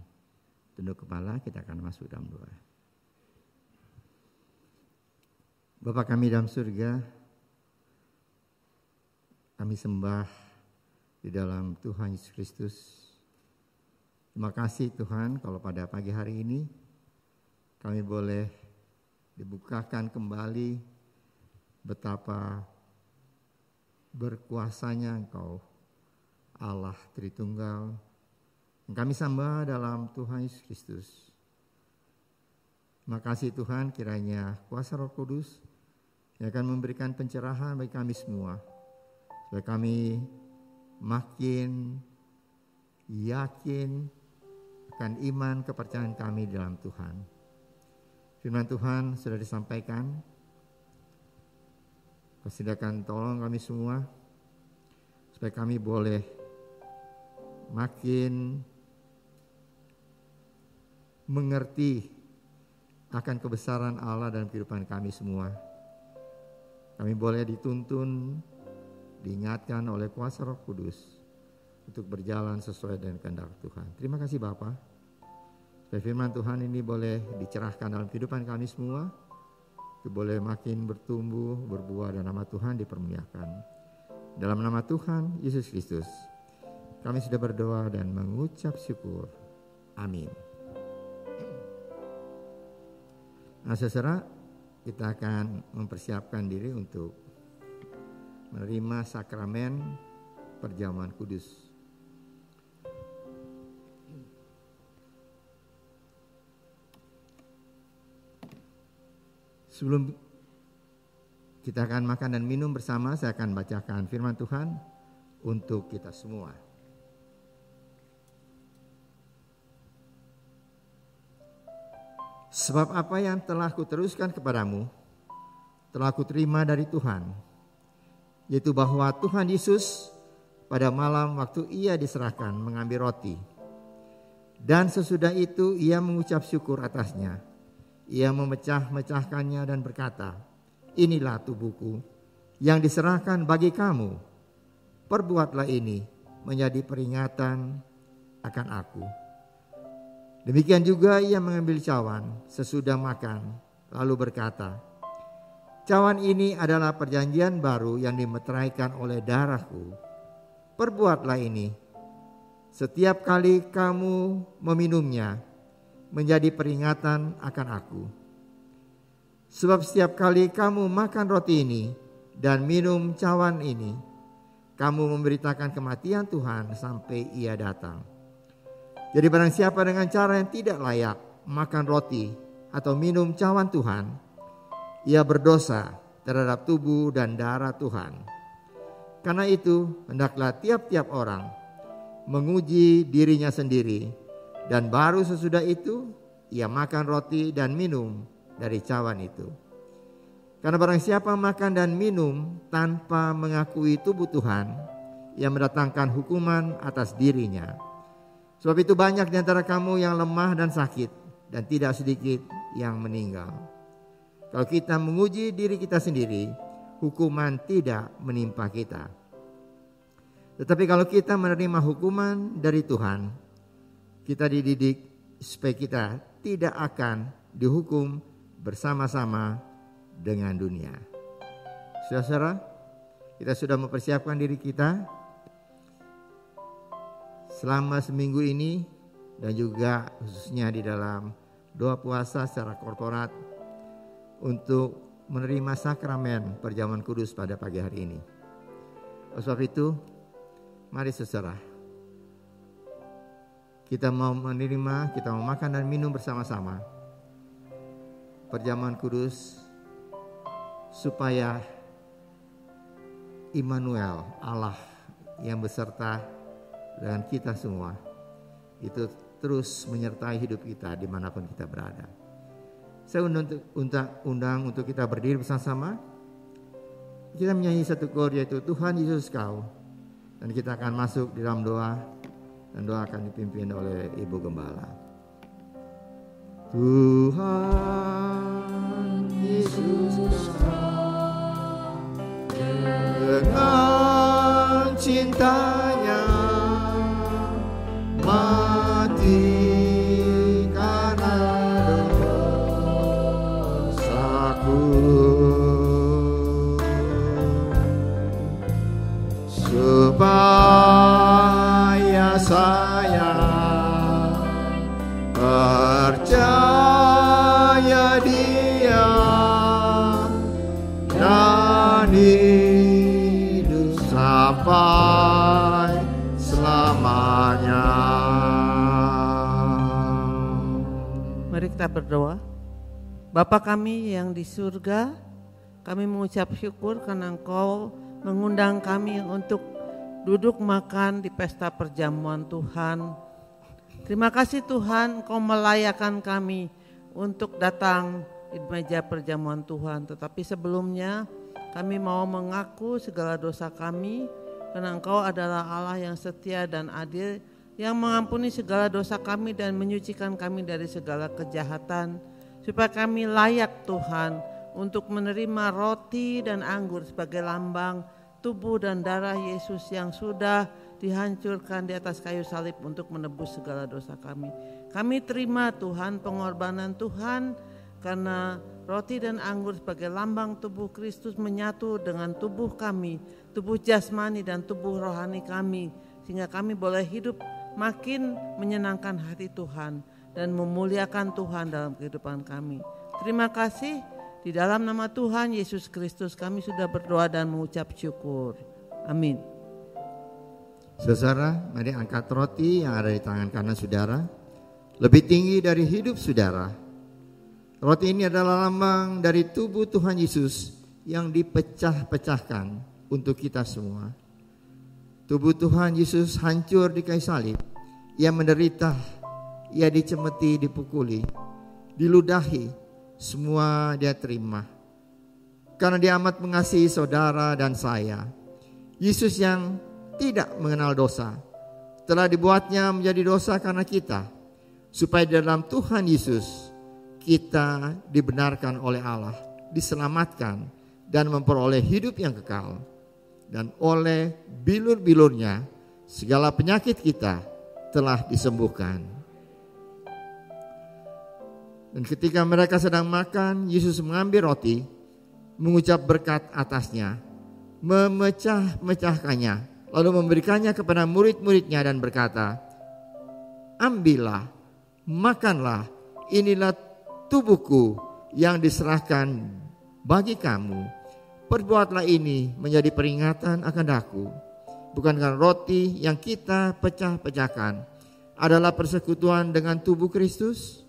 tunduk kepala, kita akan masuk dalam doa. Bapa kami dalam surga, kami sembah di dalam Tuhan Yesus Kristus. Terima kasih Tuhan kalau pada pagi hari ini kami boleh dibukakan kembali betapa berkuasanya Engkau, Allah Tritunggal, yang kami sembah dalam Tuhan Yesus Kristus. Terima kasih Tuhan, kiranya kuasa Roh Kudus yang akan memberikan pencerahan bagi kami semua, supaya kami makin yakin akan iman kepercayaan kami dalam Tuhan. Firman Tuhan sudah disampaikan. Silakan tolong kami semua supaya kami boleh makin mengerti akan kebesaran Allah dalam kehidupan kami semua. Kami boleh dituntun, diingatkan oleh kuasa Roh Kudus untuk berjalan sesuai dengan kehendak Tuhan. Terima kasih Bapa. Supaya firman Tuhan ini boleh dicerahkan dalam kehidupan kami semua, boleh makin bertumbuh, berbuah, dan nama Tuhan dipermuliakan. Dalam nama Tuhan Yesus Kristus, kami sudah berdoa dan mengucap syukur. Amin. Nah saudara, kita akan mempersiapkan diri untuk menerima sakramen perjamuan kudus. Sebelum kita akan makan dan minum bersama, saya akan bacakan firman Tuhan untuk kita semua. Sebab apa yang telah kuteruskan kepadamu, telah kuterima dari Tuhan, yaitu bahwa Tuhan Yesus pada malam waktu ia diserahkan mengambil roti. Dan sesudah itu ia mengucap syukur atasnya. Ia memecah-mecahkannya dan berkata, inilah tubuhku yang diserahkan bagi kamu. Perbuatlah ini menjadi peringatan akan aku. Demikian juga ia mengambil cawan sesudah makan, lalu berkata, cawan ini adalah perjanjian baru yang dimeteraikan oleh darahku. Perbuatlah ini setiap kali kamu meminumnya, menjadi peringatan akan aku. Sebab setiap kali kamu makan roti ini dan minum cawan ini, kamu memberitakan kematian Tuhan sampai ia datang. Jadi barang siapa dengan cara yang tidak layak makan roti atau minum cawan Tuhan, ia berdosa terhadap tubuh dan darah Tuhan. Karena itu hendaklah tiap-tiap orang menguji dirinya sendiri, dan baru sesudah itu ia makan roti dan minum dari cawan itu. Karena barang siapa makan dan minum tanpa mengakui tubuh Tuhan, ia mendatangkan hukuman atas dirinya. Sebab itu banyak di antara kamu yang lemah dan sakit, dan tidak sedikit yang meninggal. Kalau kita menguji diri kita sendiri, hukuman tidak menimpa kita. Tetapi kalau kita menerima hukuman dari Tuhan, kita dididik supaya kita tidak akan dihukum bersama-sama dengan dunia. Saudara, kita sudah mempersiapkan diri kita selama seminggu ini dan juga khususnya di dalam doa puasa secara korporat untuk menerima sakramen perjamuan kudus pada pagi hari ini. Oleh sebab itu, mari saudara, kita mau menerima, kita mau makan dan minum bersama-sama perjamuan kudus supaya Immanuel, Allah yang beserta dengan kita semua, itu terus menyertai hidup kita dimanapun kita berada. Saya undang untuk kita berdiri bersama-sama. Kita menyanyi satu kor, yaitu Tuhan Yesus Kau. Dan kita akan masuk di dalam doa. Dan doa akan dipimpin oleh Ibu Gembala. Tuhan Yesus Kau, dengan cintanya sampai selamanya. Mari kita berdoa. Bapa kami yang di surga, kami mengucap syukur karena Engkau mengundang kami untuk duduk makan di pesta perjamuan Tuhan. Terima kasih Tuhan, Engkau melayakkan kami untuk datang di meja perjamuan Tuhan. Tetapi sebelumnya kami mau mengaku segala dosa kami, karena Engkau adalah Allah yang setia dan adil, yang mengampuni segala dosa kami dan menyucikan kami dari segala kejahatan, supaya kami layak Tuhan untuk menerima roti dan anggur sebagai lambang tubuh dan darah Yesus yang sudah dihancurkan di atas kayu salib untuk menebus segala dosa kami. Kami terima Tuhan pengorbanan Tuhan, karena roti dan anggur sebagai lambang tubuh Kristus menyatu dengan tubuh kami, tubuh jasmani dan tubuh rohani kami, sehingga kami boleh hidup makin menyenangkan hati Tuhan dan memuliakan Tuhan dalam kehidupan kami. Terima kasih, di dalam nama Tuhan Yesus Kristus kami sudah berdoa dan mengucap syukur. Amin. Saudara, mari angkat roti yang ada di tangan kanan saudara, lebih tinggi dari hidup saudara. Roti ini adalah lambang dari tubuh Tuhan Yesus yang dipecah-pecahkan untuk kita semua. Tubuh Tuhan Yesus hancur di kayu salib. Ia menderita, ia dicemeti, dipukuli, diludahi, semua dia terima. Karena dia amat mengasihi saudara dan saya. Yesus yang tidak mengenal dosa telah dibuatnya menjadi dosa karena kita, supaya dalam Tuhan Yesus kita dibenarkan oleh Allah, diselamatkan dan memperoleh hidup yang kekal. Dan oleh bilur-bilurnya segala penyakit kita telah disembuhkan. Dan ketika mereka sedang makan, Yesus mengambil roti, mengucap berkat atasnya, memecah-mecahkannya, lalu memberikannya kepada murid-muridnya dan berkata, ambillah, makanlah, inilah tubuhku yang diserahkan bagi kamu. Perbuatlah ini menjadi peringatan akan aku. Bukankah roti yang kita pecah-pecahkan adalah persekutuan dengan tubuh Kristus?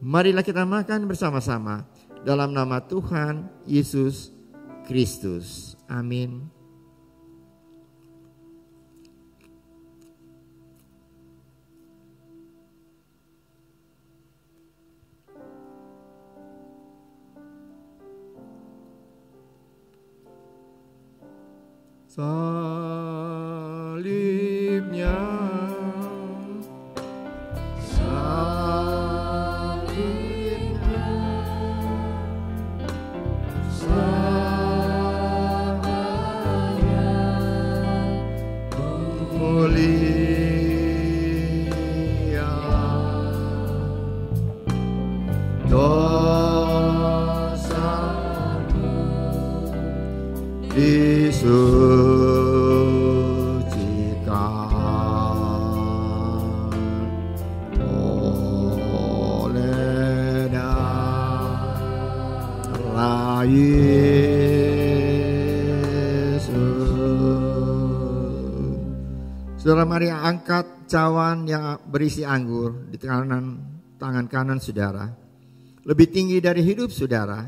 Marilah kita makan bersama-sama dalam nama Tuhan Yesus Kristus. Amin. Salibnya, salibnya, selamanya mulia. Dosamu disucikan oleh darah Yesus. Saudara, mari angkat cawan yang berisi anggur di tangan kanan saudara, lebih tinggi dari hidup saudara.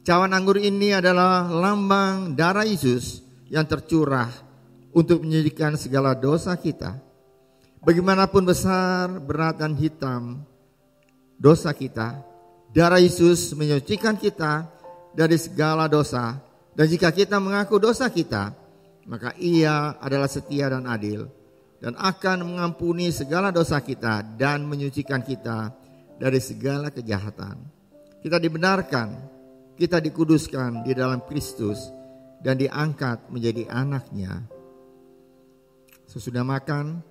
Cawan anggur ini adalah lambang darah Yesus yang tercurah untuk menyucikan segala dosa kita. Bagaimanapun besar, berat dan hitam dosa kita, darah Yesus menyucikan kita dari segala dosa. Dan jika kita mengaku dosa kita, maka Ia adalah setia dan adil dan akan mengampuni segala dosa kita dan menyucikan kita dari segala kejahatan. Kita dibenarkan, kita dikuduskan di dalam Kristus dan diangkat menjadi anaknya. Sesudah makan,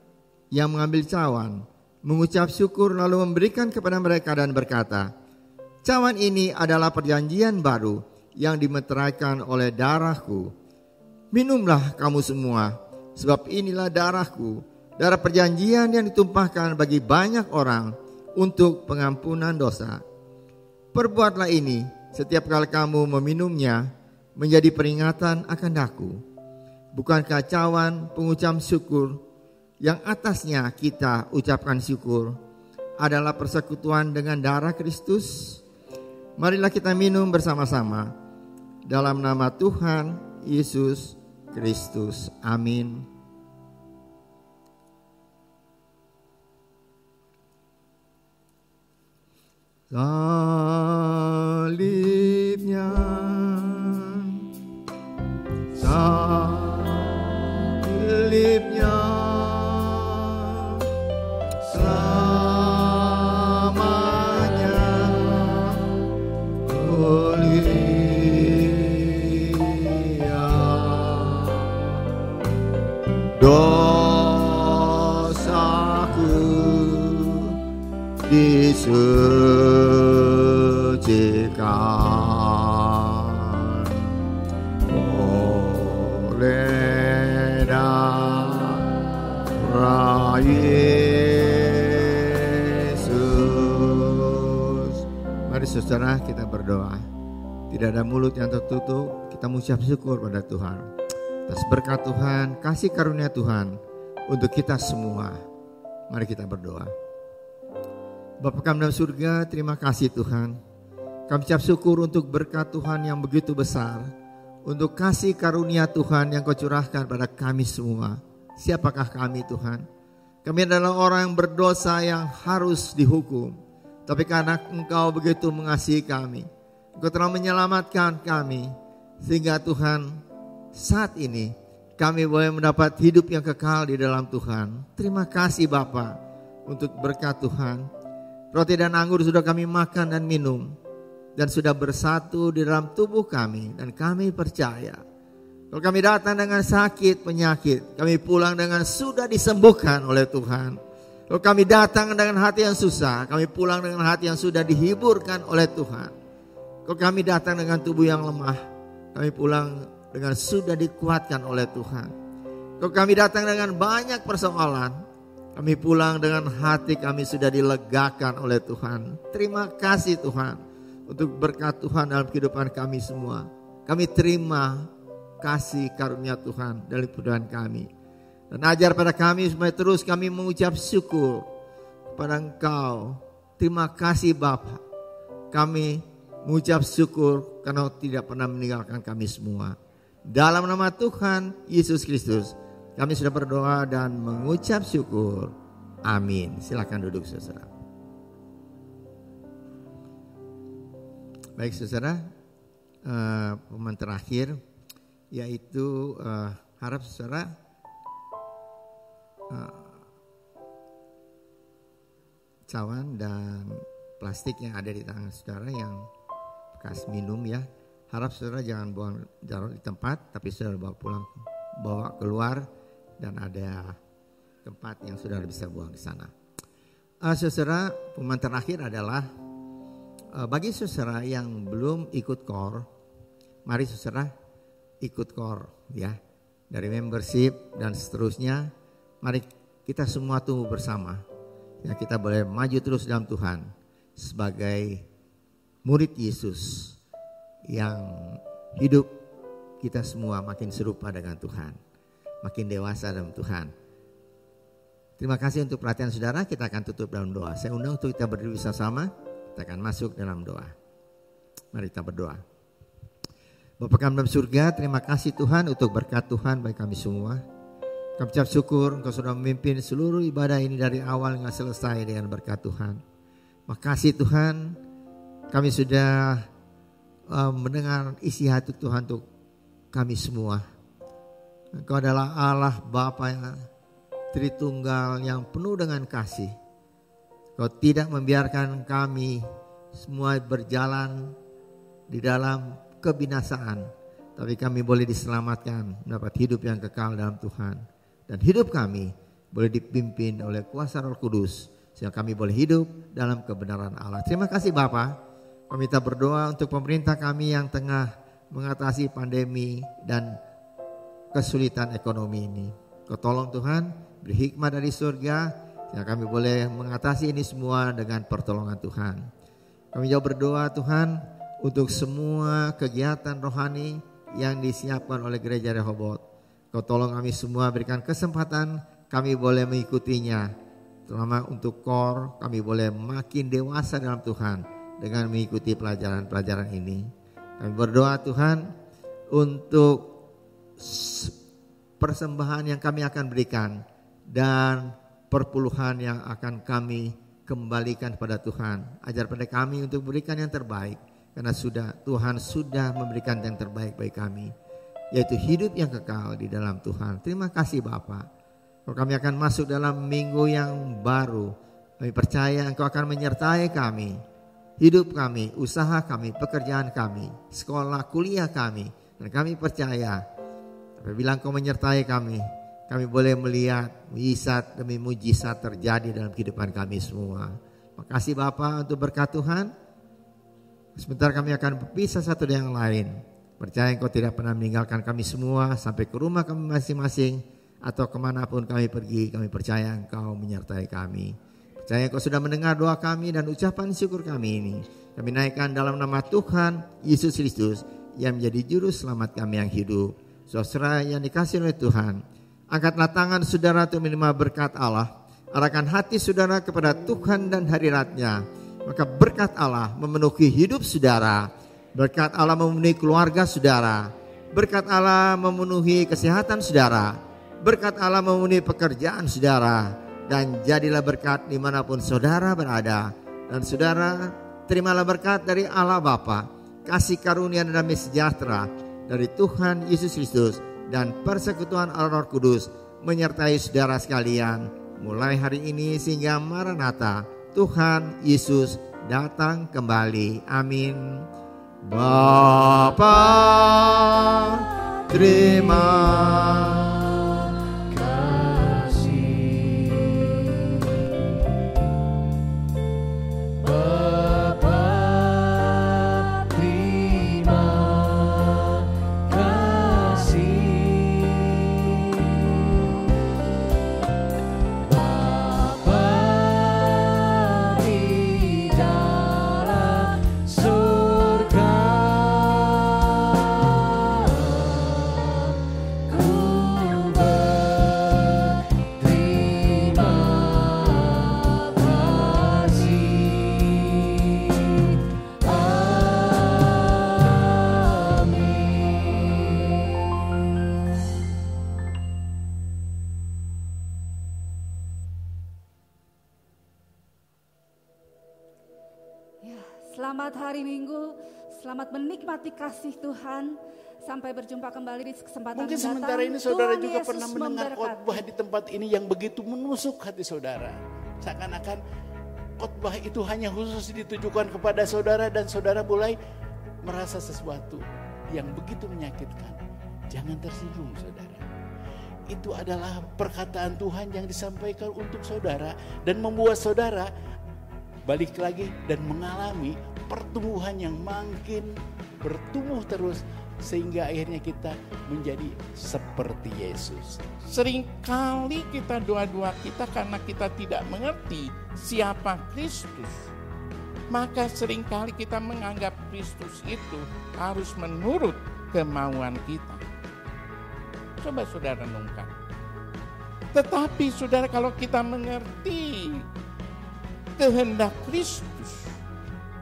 Ia mengambil cawan, mengucap syukur lalu memberikan kepada mereka dan berkata, cawan ini adalah perjanjian baru yang dimeteraikan oleh darahku. Minumlah kamu semua, sebab inilah darahku, darah perjanjian yang ditumpahkan bagi banyak orang untuk pengampunan dosa. Perbuatlah ini setiap kali kamu meminumnya menjadi peringatan akan aku. bukan kacauan pengucap syukur yang atasnya kita ucapkan syukur adalah persekutuan dengan darah Kristus. Marilah kita minum bersama-sama dalam nama Tuhan Yesus Kristus. Amin. Salibnya, salibnya, selamanya mulia. Dosaku disucikan oleh darah Yesus. Mari saudara kita berdoa. Tidak ada mulut yang tertutup, kita mengucap syukur pada Tuhan atas berkat Tuhan, kasih karunia Tuhan untuk kita semua. Mari kita berdoa. Bapa kami dalam surga, terima kasih Tuhan. Kami ucap syukur untuk berkat Tuhan yang begitu besar, untuk kasih karunia Tuhan yang Kau curahkan pada kami semua. Siapakah kami Tuhan? Kami adalah orang yang berdosa yang harus dihukum. Tapi karena Engkau begitu mengasihi kami, Engkau telah menyelamatkan kami, sehingga Tuhan saat ini kami boleh mendapat hidup yang kekal di dalam Tuhan. Terima kasih Bapa untuk berkat Tuhan. Roti dan anggur sudah kami makan dan minum, dan sudah bersatu di dalam tubuh kami, dan kami percaya kalau kami datang dengan sakit penyakit, kami pulang dengan sudah disembuhkan oleh Tuhan. Kalau kami datang dengan hati yang susah, kami pulang dengan hati yang sudah dihiburkan oleh Tuhan. Kalau kami datang dengan tubuh yang lemah, kami pulang dengan sudah dikuatkan oleh Tuhan. Kalau kami datang dengan banyak persoalan, kami pulang dengan hati kami sudah dilegakan oleh Tuhan. Terima kasih Tuhan untuk berkat Tuhan dalam kehidupan kami semua. Kami terima kasih karunia Tuhan dalam kehidupan kami. Dan ajar pada kami supaya terus kami mengucap syukur kepada Engkau. Terima kasih Bapa. Kami mengucap syukur karena tidak pernah meninggalkan kami semua. Dalam nama Tuhan Yesus Kristus kami sudah berdoa dan mengucap syukur. Amin. Silakan duduk saudara. Baik saudara, pemain terakhir yaitu harap saudara cawan dan plastik yang ada di tangan saudara yang bekas minum ya. Harap saudara jangan buang taruh di tempat, tapi saudara bawa pulang, bawa keluar. Dan ada tempat yang saudara bisa buang di sana. Saudara, pengumuman terakhir adalah bagi saudara yang belum ikut core, mari saudara ikut core ya. Dari membership dan seterusnya, mari kita semua tumbuh bersama. Ya, kita boleh maju terus dalam Tuhan sebagai murid Yesus yang hidup kita semua makin serupa dengan Tuhan. Makin dewasa dalam Tuhan. Terima kasih untuk perhatian saudara. Kita akan tutup dalam doa. Saya undang untuk kita berdiri bersama. Kita akan masuk dalam doa. Mari kita berdoa. Bapa kami dalam surga, terima kasih Tuhan untuk berkat Tuhan bagi kami semua. Kami ucap syukur Engkau sudah memimpin seluruh ibadah ini dari awal hingga selesai dengan berkat Tuhan. Makasih Tuhan, kami sudah mendengar isi hati Tuhan untuk kami semua. Engkau adalah Allah Bapa yang Tritunggal yang penuh dengan kasih. Kau tidak membiarkan kami semua berjalan di dalam kebinasaan, tapi kami boleh diselamatkan, mendapat hidup yang kekal dalam Tuhan. Dan hidup kami boleh dipimpin oleh kuasa Roh Kudus, sehingga kami boleh hidup dalam kebenaran Allah. Terima kasih Bapa. Kami minta berdoa untuk pemerintah kami yang tengah mengatasi pandemi dan kesulitan ekonomi ini. Kau tolong Tuhan, beri hikmah dari surga, sehingga kami boleh mengatasi ini semua dengan pertolongan Tuhan. Kami juga berdoa Tuhan untuk semua kegiatan rohani yang disiapkan oleh Gereja Rehoboth. Kau tolong kami semua, berikan kesempatan kami boleh mengikutinya. Terutama untuk core, kami boleh makin dewasa dalam Tuhan dengan mengikuti pelajaran-pelajaran ini. Kami berdoa Tuhan untuk persembahan yang kami akan berikan dan perpuluhan yang akan kami kembalikan kepada Tuhan. Ajar pada kami untuk berikan yang terbaik, karena Tuhan sudah memberikan yang terbaik bagi kami, yaitu hidup yang kekal di dalam Tuhan. Terima kasih Bapa. Kalau kami akan masuk dalam minggu yang baru, kami percaya Engkau akan menyertai kami, hidup kami, usaha kami, pekerjaan kami, sekolah, kuliah kami. Dan kami percaya apabila Engkau menyertai kami boleh melihat mujizat demi mujizat terjadi dalam kehidupan kami semua. Makasih Bapa untuk berkat Tuhan. Sebentar kami akan berpisah satu dengan yang lain. Percaya Engkau tidak pernah meninggalkan kami semua sampai ke rumah kami masing-masing atau kemanapun kami pergi. Kami percaya Engkau menyertai kami. Percaya Engkau sudah mendengar doa kami dan ucapan syukur kami ini. Kami naikkan dalam nama Tuhan Yesus Kristus yang menjadi juru selamat kami yang hidup. Saudara yang dikasihi oleh Tuhan, angkatlah tangan saudara untuk menerima berkat Allah. Arahkan hati saudara kepada Tuhan dan hadirat-Nya. Maka berkat Allah memenuhi hidup saudara. Berkat Allah memenuhi keluarga saudara. Berkat Allah memenuhi kesehatan saudara. Berkat Allah memenuhi pekerjaan saudara. Dan jadilah berkat dimanapun saudara berada. Dan saudara terimalah berkat dari Allah Bapa, kasih karunia dan damai sejahtera dari Tuhan Yesus Kristus dan persekutuan Allah Roh Kudus menyertai saudara sekalian mulai hari ini sehingga Maranatha, Tuhan Yesus datang kembali. Amin. Bapa, terima kasih. Bapa, terima kasih. Bapa di dalam surga, ku berterima kasih. Amin. Ya, selamat hari Minggu, selamat menikmati kasih Tuhan. Sampai berjumpa kembali di kesempatan Mungkin mendatang. sementara ini saudara Tuhan juga Yesus pernah mendengar memberkati. khotbah di tempat ini yang begitu menusuk hati saudara. Seakan-akan khotbah itu hanya khusus ditujukan kepada saudara dan saudara mulai merasa sesuatu yang begitu menyakitkan. Jangan tersinggung saudara. Itu adalah perkataan Tuhan yang disampaikan untuk saudara dan membuat saudara balik lagi dan mengalami pertumbuhan yang makin bertumbuh terus sehingga akhirnya kita menjadi seperti Yesus. Seringkali kita doa-doa kita karena kita tidak mengerti siapa Kristus. Maka seringkali kita menganggap Kristus itu harus menurut kemauan kita. Coba saudara renungkan. Tetapi saudara kalau kita mengerti kehendak Kristus,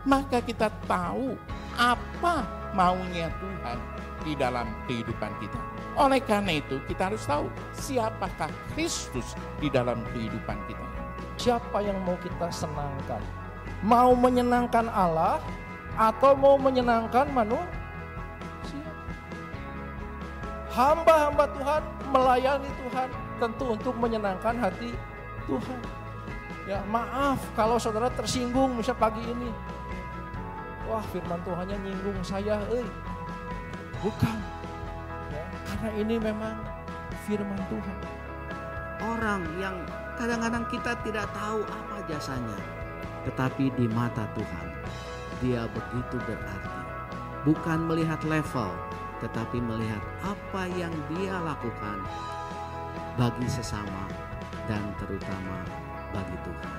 maka kita tahu apa maunya Tuhan di dalam kehidupan kita. Oleh karena itu kita harus tahu siapakah Kristus di dalam kehidupan kita. Siapa yang mau kita senangkan? Mau menyenangkan Allah atau mau menyenangkan manusia? Hamba-hamba Tuhan melayani Tuhan tentu untuk menyenangkan hati Tuhan. Ya maaf kalau saudara tersinggung misal pagi ini. Wah firman Tuhannya nyinggung saya. Bukan. Ya, karena ini memang firman Tuhan. Orang yang kadang-kadang kita tidak tahu apa jasanya. Tetapi di mata Tuhan, dia begitu berarti. Bukan melihat level, tetapi melihat apa yang dia lakukan bagi sesama dan terutama bagi Tuhan.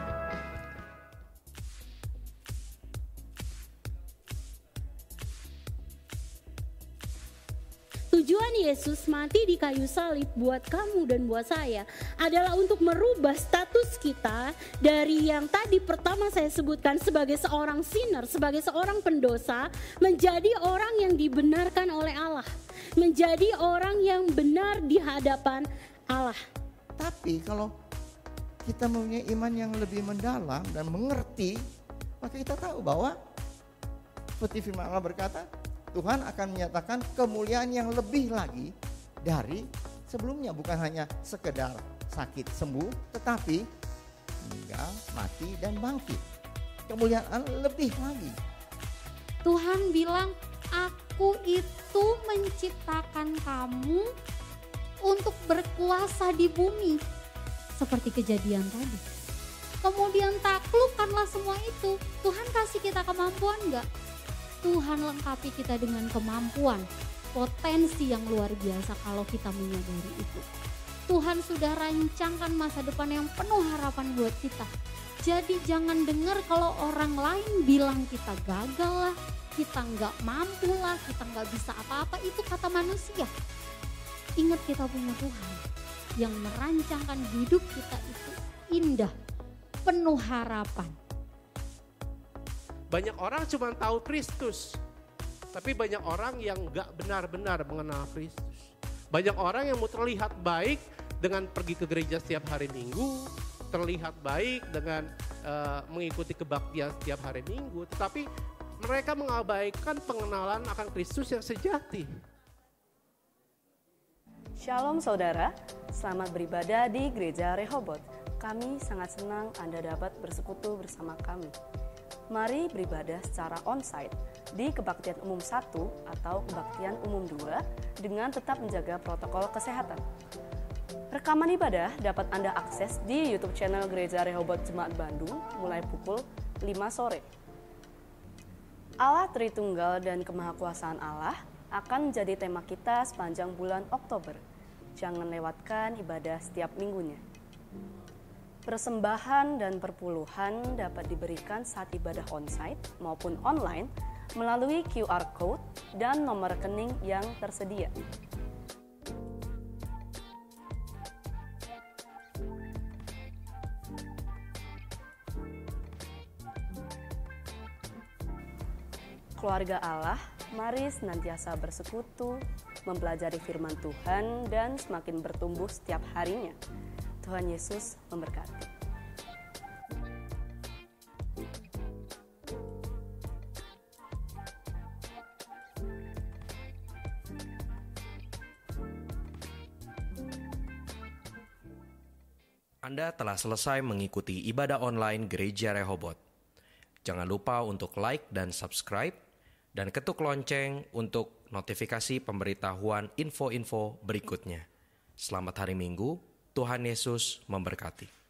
Tujuan Yesus mati di kayu salib buat kamu dan buat saya adalah untuk merubah status kita dari yang tadi pertama saya sebutkan sebagai seorang sinner, sebagai seorang pendosa, menjadi orang yang dibenarkan oleh Allah, menjadi orang yang benar di hadapan Allah. Tapi kalau kita mempunyai iman yang lebih mendalam dan mengerti, maka kita tahu bahwa seperti firman Allah berkata, Tuhan akan menyatakan kemuliaan yang lebih lagi dari sebelumnya. Bukan hanya sekedar sakit sembuh, tetapi meninggal, mati dan bangkit. Kemuliaan lebih lagi. Tuhan bilang, aku itu menciptakan kamu untuk berkuasa di bumi. Seperti kejadian tadi. Kemudian taklukkanlah semua itu. Tuhan kasih kita kemampuan enggak? Tuhan lengkapi kita dengan kemampuan, potensi yang luar biasa kalau kita menyadari itu. Tuhan sudah rancangkan masa depan yang penuh harapan buat kita. Jadi jangan dengar kalau orang lain bilang kita gagal lah, kita nggak mampu lah, kita nggak bisa apa-apa, itu kata manusia. Ingat kita punya Tuhan yang merancangkan hidup kita itu indah, penuh harapan. Banyak orang cuma tahu Kristus, tapi banyak orang yang gak benar-benar mengenal Kristus. Banyak orang yang mau terlihat baik dengan pergi ke gereja setiap hari Minggu, terlihat baik dengan mengikuti kebaktian setiap hari Minggu, tetapi mereka mengabaikan pengenalan akan Kristus yang sejati. Shalom saudara, selamat beribadah di Gereja Rehoboth. Kami sangat senang Anda dapat bersekutu bersama kami. Mari beribadah secara onsite di Kebaktian Umum 1 atau Kebaktian Umum 2 dengan tetap menjaga protokol kesehatan. Rekaman ibadah dapat Anda akses di YouTube channel Gereja Rehoboth Jemaat Bandung mulai pukul 5 sore. Allah Tritunggal dan Kemahakuasaan Allah akan menjadi tema kita sepanjang bulan Oktober. Jangan lewatkan ibadah setiap minggunya. Persembahan dan perpuluhan dapat diberikan saat ibadah onsite maupun online melalui QR Code dan nomor rekening yang tersedia. Keluarga Allah, mari senantiasa bersekutu, mempelajari firman Tuhan dan semakin bertumbuh setiap harinya. Tuhan Yesus memberkati. Anda telah selesai mengikuti ibadah online Gereja Rehoboth. Jangan lupa untuk like dan subscribe, dan ketuk lonceng untuk notifikasi pemberitahuan info-info berikutnya. Selamat hari Minggu, Tuhan Yesus memberkati.